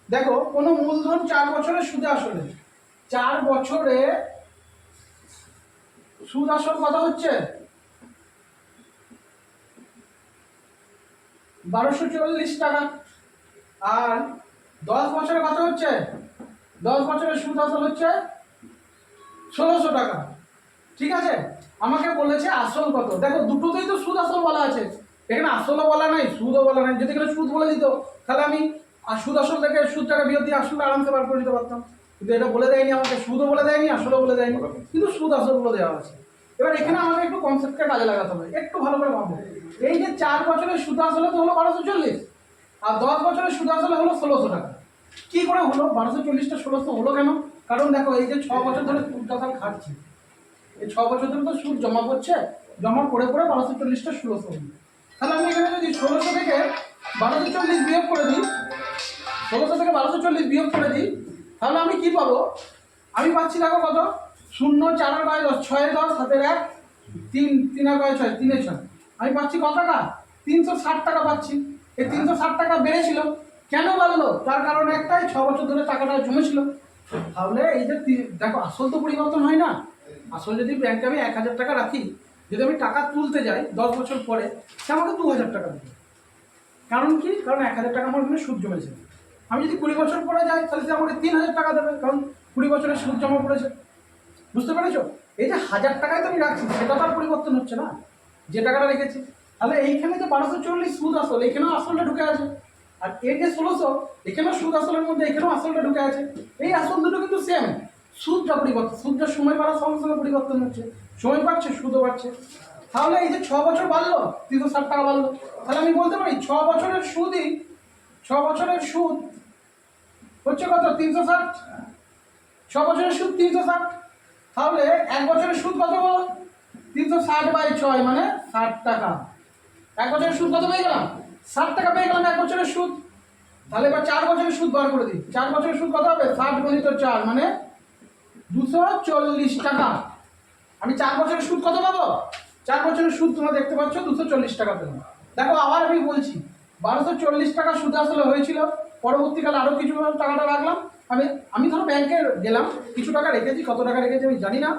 দেখো কোনো মূলধন 4 বছরের সুদে আসলে, 4 বছরে সুদ আসল কত হচ্ছে? 1240 টাকা। আর 10 বছরে কত হচ্ছে? 10 বছরের সুদ আসল হচ্ছে 1600 টাকা, ঠিক আছে? আমাকে বলেছে আসল কত। দেখো দুটোতেই তো সুদ আসল বলা আছে, এখানে আসলও বলা নাই সুদও বলা নাই। যদি এখানে সুদ বলে দিত তাহলে আমি সুদ আসল থেকে সুদ টাকা বিয়োগ দিয়ে আসলটা আরামসে বার করে নিতে পারতাম, কিন্তু এটা বলে দেয়নি আমাকে, সুদও বলে দেয়নি আসলও বলে দেয়নি, কিন্তু সুদ আসল বলে দেওয়া আছে। এবার এখানে আমাকে একটু কনসেপ্টকে কাজে লাগাতে হবে, একটু ভালো করে ভাবো। এই যে 4 বছরের সুদ আসলে তো হলো 1240, আর 10 বছরের সুদ আসলে হলো 1600 টাকা। কি করে হলো 1240টা 1600 হলো কেন? কারণ দেখো এই যে 6 বছর ধরে সুদ টাকা খাচ্ছি, এই 6 বছর ধরে তো সুদ জমা করছে, জমা করে 1240টা 1600 হলো। তাহলে আমি এখানে যদি 1600 থেকে 1240 বিয়োগ করে দিই, 1600 থেকে 1240 বিয়োগ করে দিই, তাহলে আমি কি পাবো? আমি পাচ্ছি দেখো কত, 0 4 আর 10, 6 10 7 1, 3 3 আর 6 3 6, আমি পাচ্ছি কত টাকা? 360 টাকা পাচ্ছি। এই 360 টাকা বেড়েছিল, কেন বাড়লো? তার কারণ একটাই, 6 বছর ধরে টাকাটা জমেছিল। তাহলে এই যে দেখো আসল তো পরিবর্তন হয় না, আসল যদি ব্যাংকে আমি 1000 টাকা রাখি, যদি আমি টাকা তুলতে যাই 10 বছর পরে, সে আমাকে 2000 টাকা দেবে। কারণ কি? কারণ 1000 টাকা আমার ওখানে সুদ জমেছে। আমি যদি 20 বছর পরে যাই তাহলে সে আমাকে 3000 টাকা দেবে, কারণ 20 বছরের সুদ জমা পড়েছে। বুঝতে পেরেছো? এই যে 1000 টাকায় তো আমি রাখছি, সেটা তো আর পরিবর্তন হচ্ছে না, যে টাকাটা রেখেছি। তাহলে এইখানে যে 1240 সুদ আসল, এখানেও আসলটা ঢুকে আছে, আর এই যে 1600, এখানেও সুদ আসলের মধ্যে এখানেও আসলটা ঢুকে আছে। এই আসল দুটো কিন্তু সেম, সুদটা পরিবর্তন, সুদটা সময় বাড়ার সঙ্গে সঙ্গে পরিবর্তন হচ্ছে, সময় বাড়ছে সুদও বাড়ছে। তাহলে এই যে 6 বছর বাড়লো 360 টাকা বাড়লো, তাহলে আমি বলতে পারি 6 বছরের সুদই, 6 বছরের সুদ হচ্ছে কত? 360। 6 বছরের সুদ 360, তাহলে 1 বছরের সুদ কত বলো? 360/6 মানে 60 টাকা। 1 বছরের সুদ কত পেয়ে গেলাম? 60 টাকা পেয়ে গেলাম 1 বছরের সুদ। তাহলে এবার 4 বছরের সুদ বার করে দিই। 4 বছরের সুদ কত হবে? 60 গুণিত 4 মানে 240 টাকা। আমি 4 বছরের সুদ কত পাবো? 4 বছরের সুদ তোমরা দেখতে পাচ্ছ 240 টাকা পেলাম। দেখো আবার আমি বলছি, 1240 টাকা সুদ আসলে হয়েছিল, পরবর্তীকালে আরও কিছু টাকাটা রাখলাম। আমি ধরো ব্যাংকে গেলাম, কিছু টাকা রেখেছি, কত টাকা রেখেছি আমি জানি না।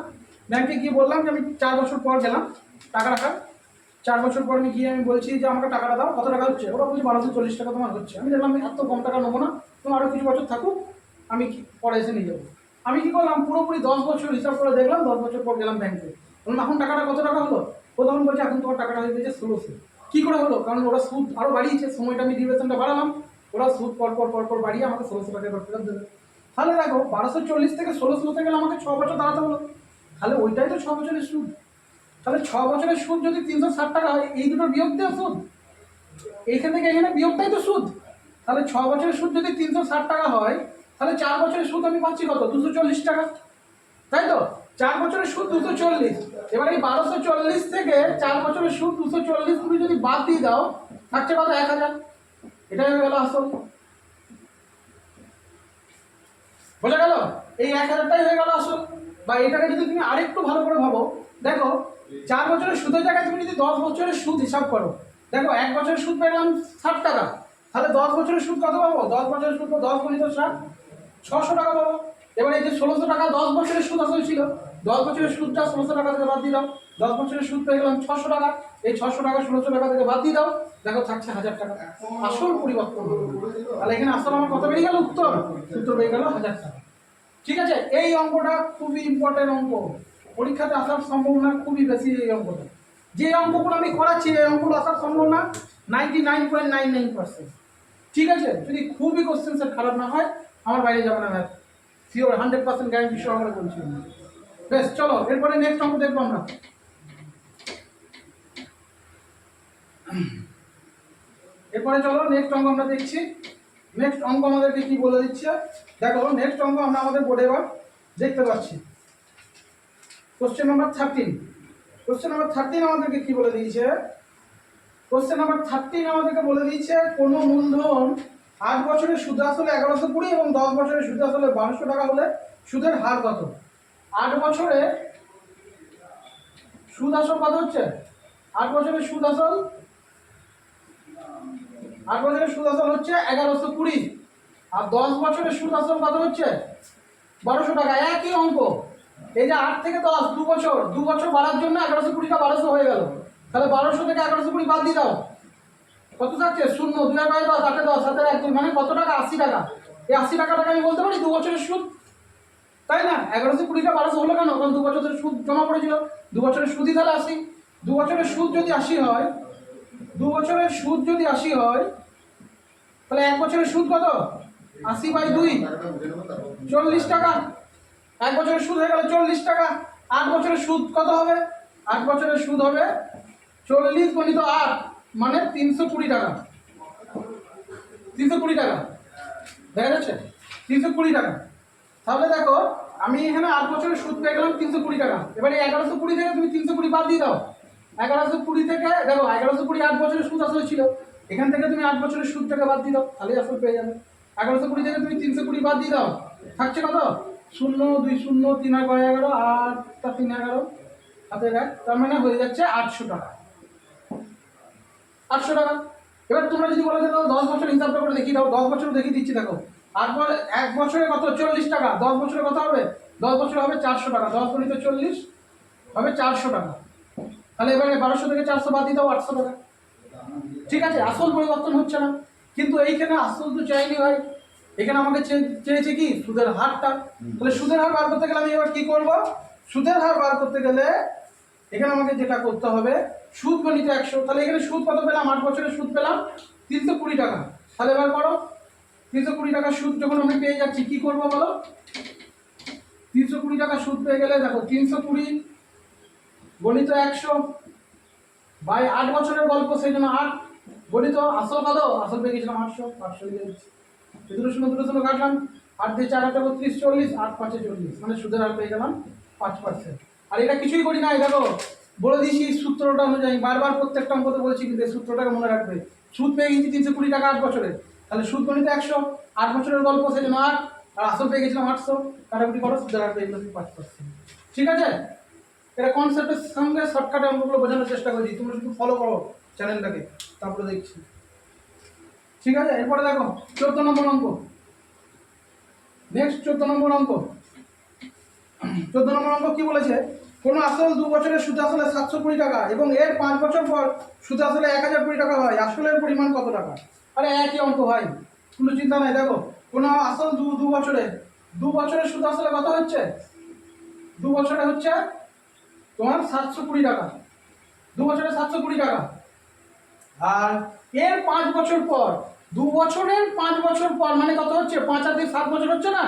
ব্যাংকে গিয়ে বললাম যে আমি 4 বছর পর গেলাম টাকা রাখার, 4 বছর পর আমি গিয়ে আমি বলছি যে আমাকে টাকাটা দাও, কত টাকা হচ্ছে? ওরা বলছে 1240 টাকা তোমার হচ্ছে। আমি দেখলাম এত কম টাকা নেবো না, তোমার আরও কিছু বছর থাকুক, আমি পরে এসে নিয়ে যাবো। আমি কি করলাম, পুরোপুরি 10 বছর হিসাব করে দেখলাম, 10 বছর পর গেলাম ব্যাংকে, বললাম এখন টাকাটা কত টাকা হলো? ও তখন বলছে এখন তোমার টাকাটা হয়ে গেছে 1600। কী করে হলো? কারণ ওরা সুদ আরও বাড়িয়েছে, সময়টা আমি ডিউরেশনটা বাড়ালাম, ওরা সুদ পর বাড়িয়ে আমাকে 1600 টাকা করে ফেরত দেবে। তাহলে দেখো 1240 থেকে 1600 হতে গেলে আমাকে 6 বছর দাঁড়াতে হলো, তাহলে ওইটাই তো 6 বছরের সুদ। তাহলে 6 বছরের সুদ যদি 360 টাকা হয়, এই দুটো বিয়োগ দেওয়া সুদ, এইখান থেকে এখানে বিয়োগটাই তো সুদ। তাহলে 6 বছরের সুদ যদি 360 টাকা হয়, তাহলে 4 বছরের সুদ আমি পাচ্ছি কত? 240 টাকা, তাই তো? 4 বছরের সুদ 240। এবার এই 1240 থেকে 4 বছরের সুদ 240 তুমি যদি বাদ দিয়ে দাও থাকছে কত? 1000। এটাই হয়ে গেল আসল। বোঝা গেল? এই 1000টাই হয়ে গেল আসল। বা এটাকে যদি তুমি আরেকটু ভালো করে ভাবো, দেখো 4 বছরের সুদের জায়গায় তুমি যদি 10 বছরের সুদ হিসাব করো, দেখো 1 বছরের সুদ পেলাম 60 টাকা, তাহলে 10 বছরের সুদ কত পাবো? 10 বছরের সুদ 10 গুণিত 60, 600 টাকা পাবো। এবার এই যে 1600 টাকা 10 বছরের সুদ আসল ছিল, 10 বছরের সুদটা 1600 টাকা থেকে বাদ দিয়ে দাও, 10 বছরের সুদ পেয়ে গেলাম 600 টাকা। এই 600 টাকা 1600 টাকা থেকে বাদ দিয়ে দাও, দেখো থাকছে 1000 টাকা। আসল পরিবর্তন হলো। তাহলে এখানে আসল আমার কত বেরিয়ে গেল? উত্তর বেরিয়ে গেল 1000 টাকা। ঠিক আছে, এই অঙ্কটা খুবই ইম্পর্টেন্ট অঙ্ক, পরীক্ষাতে আসার সম্ভাবনা খুবই বেশি এই অঙ্কটা। যে অঙ্কগুলো আমি করাচ্ছি এই অঙ্কগুলো আসার সম্ভাবনা 99.99%। ঠিক আছে, যদি খুবই কোশ্চেন সেট খারাপ না হয় আমার বাইরে যাবে না ম্যাথ, শিওর 100% গ্যারান্টি সহ আমরা বলছি। বেশ, চলো এরপরে নেক্সট অঙ্ক দেখবো আমরা। এরপরে চলো নেক্সট অঙ্ক আমরা দেখছি। নেক্সট অঙ্ক আমাদেরকে কি বলে দিচ্ছে দেখো। নেক্সট অঙ্ক আমরা আমাদের বোর্ডে এবার দেখতে পাচ্ছি কোশ্চেন নাম্বার 13। কোশ্চেন নাম্বার 13 আমাদেরকে কি বলে দিয়েছে? কোশ্চেন নাম্বার 13 আমাদেরকে বলে দিয়েছে কোনো মূলধন 8 বছরের সুদ আসলে 1120 এবং 10 বছরের সুদ আসলে 1200 টাকা হলে সুদের হার কত? 8 বছরে সুদ আসল কত হচ্ছে? 8 বছরের সুদ আসল 8 বছরের সুদ আসল হচ্ছে 1120, আর 10 বছরের সুদ আসল কত হচ্ছে? 1200 টাকা। একই অঙ্ক। এই যে 8 থেকে 10 2 বছর বাড়ার জন্য 1120টা 1200 হয়ে গেল। তাহলে 1200 থেকে 1120 বাদ দিয়ে দাও, কত থাকছে? 0, 2 আর 10, 8 10, 7 1 2, মানে কত টাকা? 80 টাকা। এই 80 টাকাটাকে আমি বলতে পারি 2 বছরের সুদ, তাই না? 1120টা 1200 হলো কেন? কারণ 2 বছরের সুদ জমা পড়েছিল, 2 বছরের সুদই তাহলে 80। 2 বছরের সুদ যদি 80 হয়, 2 বছরের সুদ যদি 80 হয়, তাহলে 1 বছরের সুদ কত? 80/2, 40 টাকা। 1 বছরের সুদ হয়ে গেল 40 টাকা। 8 বছরের সুদ কত হবে? 8 বছরের সুদ হবে 40 গুণিত 8, মানে 320 টাকা। 320 টাকা দেখা যাচ্ছে, 320 টাকা। তাহলে দেখো আমি এখানে 8 বছরের সুদ পেয়ে গেলাম 320 টাকা। এবারে 1120 থেকে তুমি 320 বাদ দিয়ে দাও। 1120 থেকে দেখো 1120 8 বছরের সুদ আসলে ছিল, এখান থেকে তুমি 8 বছরের সুদটাকে বাদ দিয়ে দাও, তাহলে আসল পেয়ে যাবে। 1120 থেকে তুমি 320 বাদ দিয়ে দাও, থাকছে কত? 0, 2 0, 3 আর 11, 8 3 11, হাতে 1, তার মানে হয়ে যাচ্ছে 800 টাকা। 800 টাকা। এবার তোমরা যদি বলো যে 10 বছর হিসাবটা করে দেখিয়ে দাও, 10 বছর দেখিয়ে দিচ্ছি। দেখো 1 বছরে কত? 40 টাকা। 10 বছরে কত হবে? 10 বছরে হবে 400 টাকা। 10 গুণিত 40 হবে 400 টাকা। তাহলে এবারে 1200 থেকে 400 বাদ দিয়ে দাও, 800 টাকা। ঠিক আছে, আসল পরিবর্তন হচ্ছে না, কিন্তু এইখানে আসল তো চাইনি ভাই, এখানে আমাকে চেয়েছে কি? সুদের হারটা। তাহলে সুদের হার বার করতে গেলে আমি এবার কি করব? সুদের হার বার করতে গেলে এখানে আমাকে যেটা করতে হবে, সুদ গণিত 100। তাহলে এখানে সুদ কত পেলাম? 8 বছরের সুদ পেলাম 320 টাকা। তাহলে এবার করো, 320 টাকা সুদ যখন আমি পেয়ে যাচ্ছি, কি করবো বলো? 320 টাকা সুদ পেয়ে গেলে দেখো 320 গণিত 100 বাই 8 বছরের গল্প, সেই জন্য 8 গণিত আসল কত? আসল পেয়ে গেছিলাম 800, 500 দিয়ে দিচ্ছি। দুটো শূন্য কাটলাম, 8 দিয়ে 4 8 32, 40, 8 5 40, মানে সুদের হার পেয়ে গেলাম 5%। আর এটা কিছুই করি নাই, দেখো বলে দিয়েছি সূত্রটা অনুযায়ী, বারবার প্রত্যেকটা অঙ্কতে বলেছি, কিন্তু এই সূত্রটাকে মনে রাখবে। সুদ পেয়ে গেছি 320 টাকা 8 বছরে, তাহলে সুদ গণিত 100, 8 বছরের গল্প, সেই জন্য 8, আর আসল পেয়ে গেছিলাম 800, কাটাকুটি করো, সুদের হার পেয়ে গেলাম 5%। ঠিক আছে, এটা কনসেপ্টের সঙ্গে শর্টকাটে অঙ্কগুলো বোঝানোর চেষ্টা করছি, তোমরা শুধু ফলো করো চ্যানেলটাকে, তারপরে দেখছি। ঠিক আছে, এরপরে দেখো 14 নম্বর অঙ্ক। নেক্সট 14 নম্বর অঙ্ক। 14 নম্বর অঙ্ক কি বলেছে? কোনো আসল 2 বছরের সুদ আসলে 720 টাকা এবং এর 5 বছর পর সুদ আসলে 1020 টাকা হয়, আসলের পরিমাণ কত টাকা? আরে একই অঙ্ক ভাই, কোনো চিন্তা নাই। দেখো কোনো আসল 2 বছরের সুদ আসলে কত হচ্ছে? 2 বছরে হচ্ছে তোমার 720 টাকা। 2 বছরে 720 টাকা। আর এর 5 বছর পর, 2 বছরের 5 বছর পর মানে কত হচ্ছে? 5 আর 2 7 বছর হচ্ছে না?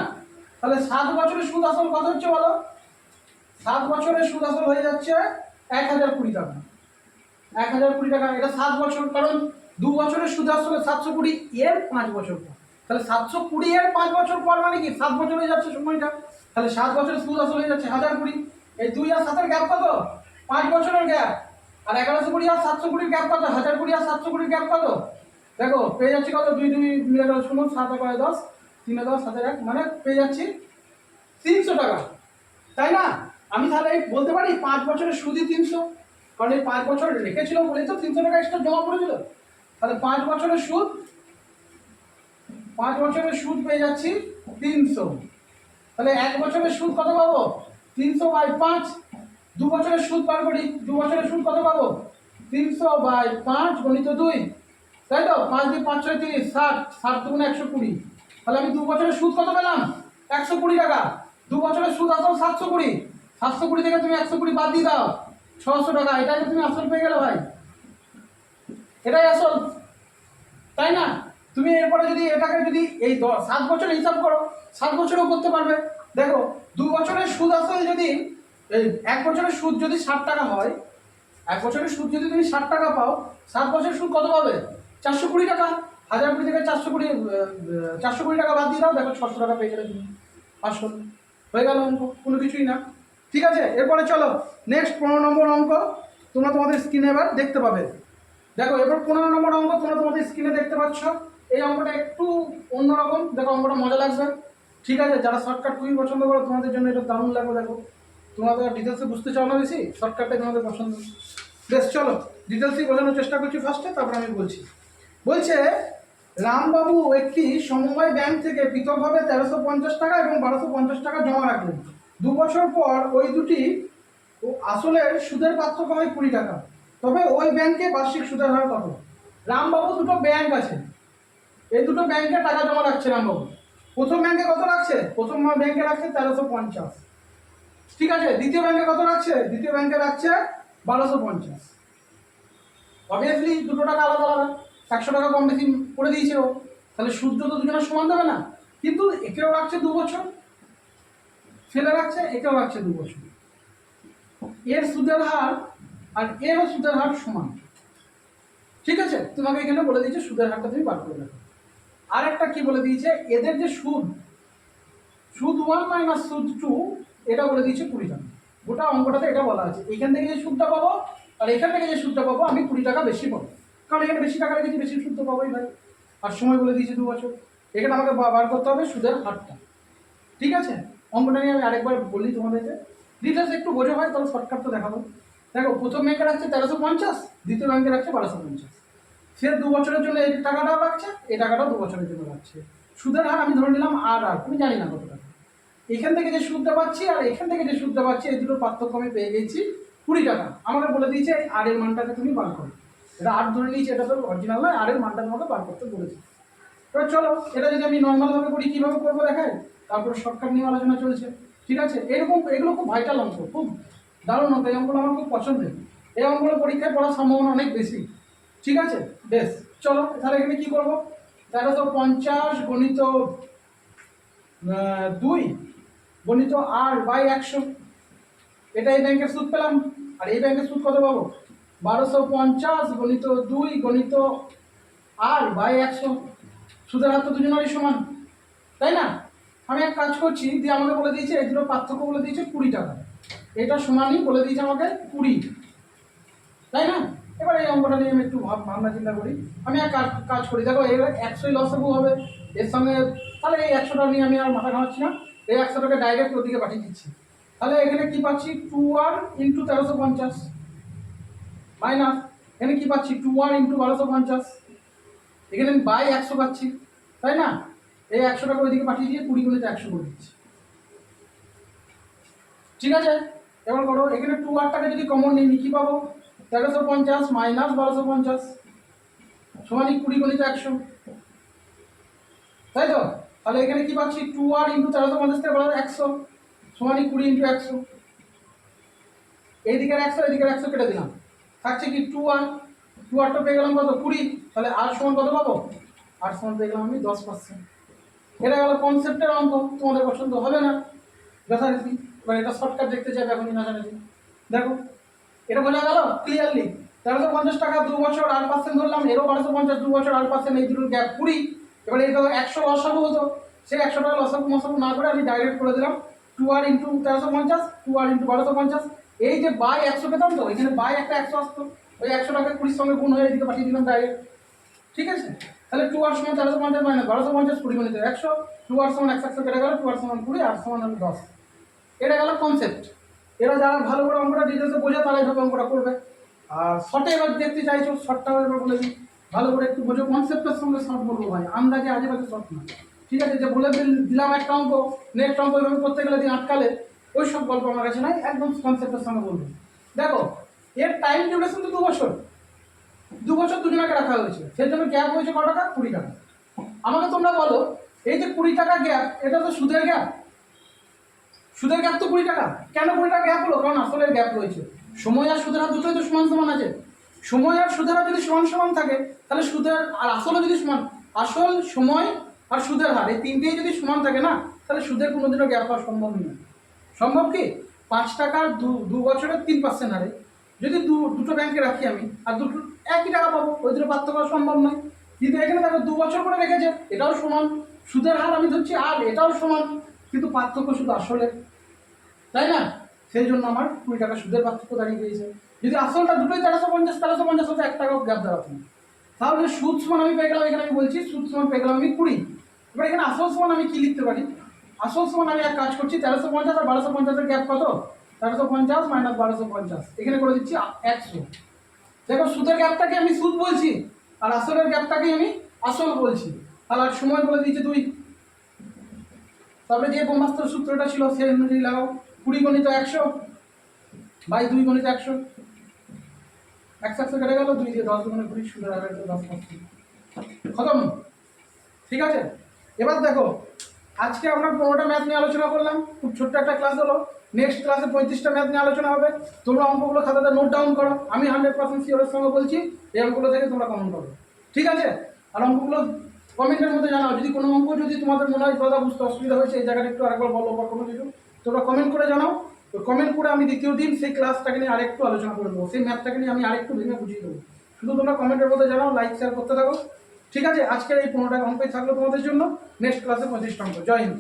তাহলে 7 বছরের সুদ আসল কত হচ্ছে বলো? 7 বছরের সুদ আসল হয়ে যাচ্ছে 1020 টাকা। 1020 টাকা, এটা 7 বছর, কারণ 2 বছরের সুদ আসলে 720 এর 5 বছর পর। তাহলে 720 এর 5 বছর পর মানে কি 7 বছর হয়ে যাচ্ছে সময়টা। তাহলে 7 বছরের সুদ আসল হয়ে যাচ্ছে 1020। এই 2 আর 7 এর গ্যাপ কত? 5 বছরের গ্যাপ। আর 1120 আর 720 গ্যাপ কত? 1020 আর 720 গ্যাপ কত? দেখো পেয়ে যাচ্ছি কত? 2 2 মিলে গেল 16, 7 আর 10, 3 10, 7 1, মানে পেয়ে যাচ্ছি 300 টাকা, তাই না? আমি তাহলে বলতে পারি 5 বছরের সুদই 300, কারণ এই 5 বছর রেখেছিল বলেই তো 300 টাকা এক্সট্রা জমা পড়েছিল। তাহলে 5 বছরের সুদ, 5 বছরের সুদ পেয়ে যাচ্ছি 300। তাহলে 1 বছরের সুদ কত পাবো? 300/5। 2 বছরের সুদ বার করি, 2 বছরের সুদ কত পাবো? 300/5 গণিত 2, তাই তো? 5 দিয়ে 5 6 30, 60, 7 দুগুণে 120। তাহলে আমি 2 বছরের সুদ কত পেলাম? 120 টাকা। 2 বছরের সুদ আসল 720, 720 থেকে তুমি 120 বাদ দিয়ে দাও, 600 টাকা। এটাই তুমি আসল পেয়ে গেলে ভাই, এটাই আসল, তাই না? তুমি এরপরে যদি এটাকে যদি এই 7 বছর হিসাব করো, 7 বছরও করতে পারবে। দেখো 2 বছরের সুদ আসল যদি এই 1 বছরের সুদ যদি 60 টাকা হয়, 1 বছরের সুদ যদি তুমি 60 টাকা পাও, 7 বছরের সুদ কত পাবে? 420 টাকা। 1020 থেকে 420 টাকা বাদ দিয়ে দাও, দেখো 600 টাকা পেয়ে গেলে তুমি আসল। হয়ে গেল অঙ্ক, কোনো কিছুই না। ঠিক আছে, এরপরে চলো নেক্সট 15 নম্বর অঙ্ক তোমরা তোমাদের স্ক্রিনে এবার দেখতে পাবে। দেখো এবার 15 নম্বর অঙ্ক তোমরা তোমাদের স্ক্রিনে দেখতে পাচ্ছ। এই অঙ্কটা একটু অন্যরকম, দেখো অঙ্কটা মজা লাগবে। ঠিক আছে, যারা শর্টকাট খুবই পছন্দ করো তোমাদের জন্য এটা দারুণ লাগবে। দেখো তোমরা তো ডিটেলসে বুঝতে চাও না বেশি, শর্টকাটটাই তোমাদের পছন্দ। বেশ চলো ডিটেলসই বোঝানোর চেষ্টা করছি ফার্স্টে, তারপর আমি বলছি। বলছে রামবাবু একটি সমবায় ব্যাংক থেকে পৃথকভাবে 1350 টাকা এবং 1250 টাকা জমা রাখলেন। 2 বছর পর ওই দুটি আসলের সুদের পার্থক্য হয় 20 টাকা। তবে ওই ব্যাংকে বার্ষিক সুদের হার কত? রামবাবু দুটো ব্যাংক আছে, এই দুটো ব্যাংকে টাকা জমা রাখছে রামবাবু। প্রথম ব্যাংকে কত রাখছে? প্রথম ব্যাংকে রাখছে 1350। ঠিক আছে, দ্বিতীয় ব্যাংকে কত রাখছে? দ্বিতীয় ব্যাংকে রাখছে 1250। অবভিয়াসলি দুটো টাকা আলাদা আলাদা, 100 টাকা কম বেশি করে দিয়েছে ও, তাহলে সুদ তো দুজনের সমান দেবে না। কিন্তু একেও রাখছে 2 বছর, ফেলে রাখছে, একেও রাখছে 2 বছর। এর সুদের হার আর এরও সুদের হার সমান। ঠিক আছে, তোমাকে এখানে বলে দিয়েছে সুদের হারটা তুমি বার করে দেখো। আর একটা কি বলে দিয়েছে, এদের যে সুদ, সুদ 1 মাইনাস সুদ 2, এটা বলে দিয়েছে 20 টাকা। গোটা অঙ্কটাতে এটা বলা আছে, এখান থেকে যে সুদটা পাবো আর এখান থেকে যে সুদটা পাবো আমি 20 টাকা বেশি পাবো, কারণ এখানে বেশি টাকা রেখেছি, বেশি সুদ তো পাবোই ভাই। আর সময় বলে দিয়েছে 2 বছর। এখানে আমাকে বার করতে হবে সুদের হারটা। ঠিক আছে, অঙ্কটা নিয়ে আমি আরেকবার বলি তোমাদেরকে, ডিটেলস একটু বোঝো হয়, তাহলে শর্টকাট তো দেখাবো। দেখো প্রথম ব্যাংকে রাখছে 1350, দ্বিতীয় ব্যাংকে রাখছে 1250। সে 2 বছরের জন্য এই টাকাটাও রাখছে, এই টাকাটাও 2 বছরের জন্য রাখছে। সুদের হার আমি ধরে নিলাম আর তুমি জানি না কত টাকা। এখান থেকে যে সুদটা পাচ্ছি আর এখান থেকে যে সুদটা পাচ্ছি, এই দুটোর পার্থক্য আমি পেয়ে গেছি 20 টাকা। আমাকে বলে দিয়েছে এই আর এর মানটাকে তুমি বার করো। এটা আর ধরে নিয়েছি, এটা তো অরিজিনাল নয়, আর এর মানটা তোমাকে বার করতে বলেছি। এবার চলো এটা যদি আমি নর্মালভাবে করি কীভাবে করবো দেখাই, তারপরে শর্টকাট নিয়ে আলোচনা চলছে। ঠিক আছে, এরকম এগুলো খুব ভাইটাল অঙ্ক, খুব দারুণ অঙ্ক। এই অঙ্কগুলো আমার খুব পছন্দের, এই অঙ্কগুলো পরীক্ষায় পড়ার সম্ভাবনা অনেক বেশি। ঠিক আছে, বেশ চলো তাহলে এখানে কি করবো? 1350 গণিত 2 গণিত r/100, এটা এই ব্যাংকের সুদ পেলাম। আর এই ব্যাংকের সুদ কত পাবো? 1250 গণিত 2 গণিত r/100। সুদের হার তো দুজনেরই সমান, তাই না? আমি এক কাজ করছি, দিয়ে আমাকে বলে দিয়েছে এই দুটো পার্থক্য বলে দিয়েছে 20 টাকা, এটা সমানই বলে দিয়েছে আমাকে 20, তাই না? এবার এই অঙ্কটা নিয়ে আমি একটু ভাবনা চিন্তা করি। আমি এক কাজ করি, দেখো এর 100ই লসাগু হবে এর সঙ্গে, তাহলে এই 100টা নিয়ে আমি আর মাথা ঘামাচ্ছি না, এই 100টাকে ডাইরেক্ট ওদিকে পাঠিয়ে দিচ্ছি। তাহলে এখানে কি পাচ্ছি? 2r ইন্টু 1350 মাইনাস এখানে কি পাচ্ছি? 2r ইন্টু 1250, এখানে আমি বাই 100 পাচ্ছি, তাই না? এই 100 টাকা ওইদিকে পাঠিয়ে দিয়ে 20 গুণিত 100 করে দিচ্ছি। ঠিক আছে, এবার করো এখানে 2r টাকে যদি কমন নিই কি পাবো? 1350 মাইনাস 1250 সমান 20 গুণিত 100, তাই তো? তাহলে এখানে কি পাচ্ছি? 2r ইন্টু 1350 থেকে 100 সমান 20 ইন্টু 100। এইদিকের 100 এদিকের 100 কেটে দিলাম, থাকছে কি 2r টা পেয়ে গেলাম কত? 20। তাহলে আর সমান কত পাবো? আর সমান পেয়ে গেলাম আমি 10%। এটা গেল কনসেপ্টের অঙ্ক, তোমাদের পছন্দ হবে না যথারীতি। এবার এটা শর্টকাট দেখতে চাইবে এখনই না জানি। দেখো এটা বোঝা গেল ক্লিয়ারলি। 1350 টাকা 2 বছর আর % ধরলাম, এরও 1250 2 বছর আর %, এই দুটোর গ্যাপ 20। এবার এটা 100 লসাগু হতো, সেই 100 টাকা লসাগু মসাগু না করে আমি ডাইরেক্ট করে দিলাম 2r ইন্টু 1350, 2r ইন্টু 1250, এই যে বাই 100 পেতাম তো, এখানে বাই একটা 100 আসতো, ওই 100 টাকা 20 সঙ্গে গুণ হয়ে এদিকে পাঠিয়ে দিলাম ডাইরেক্ট। ঠিক আছে, তাহলে 2r সমান 1350 মাইনাস 1250, 20 গুণিত 100, 2r সমান 100 কেটে গেল, 2r সমান 20, r সমান হলো 10। এটা গেল কনসেপ্ট। এরা যারা ভালো করে অঙ্কটা ডিটেলসে বোঝে তারা এইভাবে অঙ্কটা করবে। আর শর্টে এবার দেখতে চাইছো, শর্টটা এবার বলে দিই, ভালো করে একটু বোঝো, কনসেপ্টের সঙ্গে শর্ট বলবো ভাই, আন্দাজে আজে বাজে শর্ট না। ঠিক আছে, যে বলে দিলাম একটা অঙ্ক, নেক্সট অঙ্ক ওইভাবে করতে গেলে দিন আটকালে, ওই সব গল্প আমার কাছে নাই, একদম কনসেপ্টের সঙ্গে বলবো। দেখো, এর টাইম ডিউরেশন তো 2 বছর, 2 বছর দুজনকে রাখা হয়েছে, সেই জন্য গ্যাপ হয়েছে কত টাকা? 20 টাকা। আমাকে তোমরা বলো, এই যে 20 টাকা গ্যাপ, এটা তো সুদের গ্যাপ, সুদের গ্যাপ তো 20 টাকা। কেন 20 টাকা গ্যাপ হলো? কারণ আসলের গ্যাপ রয়েছে। সময় আর সুদের হার দুটোই তো সমান সমান আছে। সময় আর সুদের হার যদি সমান সমান থাকে, তাহলে সুদের আর আসলও যদি সমান, আসল, সময় আর সুদের হার এই তিনটেই যদি সমান থাকে না, তাহলে সুদের কোনোদিনও গ্যাপ হওয়া সম্ভব নয়। সম্ভব কি? 5 টাকার 2 বছরের 3% হারে যদি দুটো ব্যাংকে রাখি আমি, আর দুটো একই টাকা পাবো, ওই দুটো পার্থক্য করা সম্ভব নয়। কিন্তু এখানে দেখো 2 বছর করে রেখেছে, এটাও সমান, সুদের হার আমি ধরছি আর এটাও সমান, কিন্তু পার্থক্য শুধু আসলে, তাই না? সেই জন্য আমার 20 টাকা সুদের পার্থক্য দাঁড়িয়ে গিয়েছে। যদি আসলটা দুটোই 1350 হতো, 1 টাকাও গ্যাপ দাঁড়াতো না। তাহলে সুদ সমান আমি পেয়ে গেলাম, এখানে আমি বলছি সুদ সমান পেয়ে গেলাম আমি 20। এবার এখানে আসল সমান আমি কি লিখতে পারি? আসল সমান আমি এক কাজ করছি, 1350 আর 1250 গ্যাপ কত? 1350 মাইনাস 1250, এখানে করে দিচ্ছি 100। দেখো, সুদের গ্যাপটাকে আমি সুদ বলছি, আর আসলের গ্যাপটাকে আমি আসল বলছি। তাহলে আর সময় বলে দিয়েছে 2। তারপরে যে ব্রহ্মাস্ত্র সূত্রটা ছিল সেই অনুযায়ী লাগাও, 20 গণিত 100 বাই 2 গণিত 100, 100 কেটে গেল, 2 দিয়ে 10 গুণে 20, সুদের হার 10%, খতম। ঠিক আছে, এবার দেখো, আজকে আমরা 15টা ম্যাথ নিয়ে আলোচনা করলাম, খুব ছোট্ট একটা ক্লাস হলো। নেক্সট ক্লাসে 35টা ম্যাথ নিয়ে আলোচনা হবে। তোমরা অঙ্কগুলো খাতাতে নোট ডাউন করো, আমি 100% শিওরের সঙ্গে বলছি এই অঙ্কগুলো থেকে তোমরা কমন পাবে। ঠিক আছে, আর অঙ্কগুলো কমেন্টের মধ্যে জানাও, যদি কোনো অঙ্ক যদি তোমাদের মনে হয় দাদা বুঝতে অসুবিধা হয়েছে, এই জায়গাটা একটু আরেকবার বলো বা কোনো কিছু, তোমরা কমেন্ট করে জানাও। তো কমেন্ট করে আমি দ্বিতীয় দিন সেই ক্লাসটাকে নিয়ে আরেকটু আলোচনা করে দেবো, সেই ম্যাথটাকে নিয়ে আমি আরেকটু ভেঙে বুঝিয়ে দেবো। শুধু তোমরা কমেন্টের মধ্যে জানাও, লাইক শেয়ার করতে থাকো। ঠিক আছে, আজকের এই 15টা অঙ্কই থাকলো তোমাদের জন্য। নেক্সট ক্লাসে 25টা অঙ্ক। জয় হিন্দ।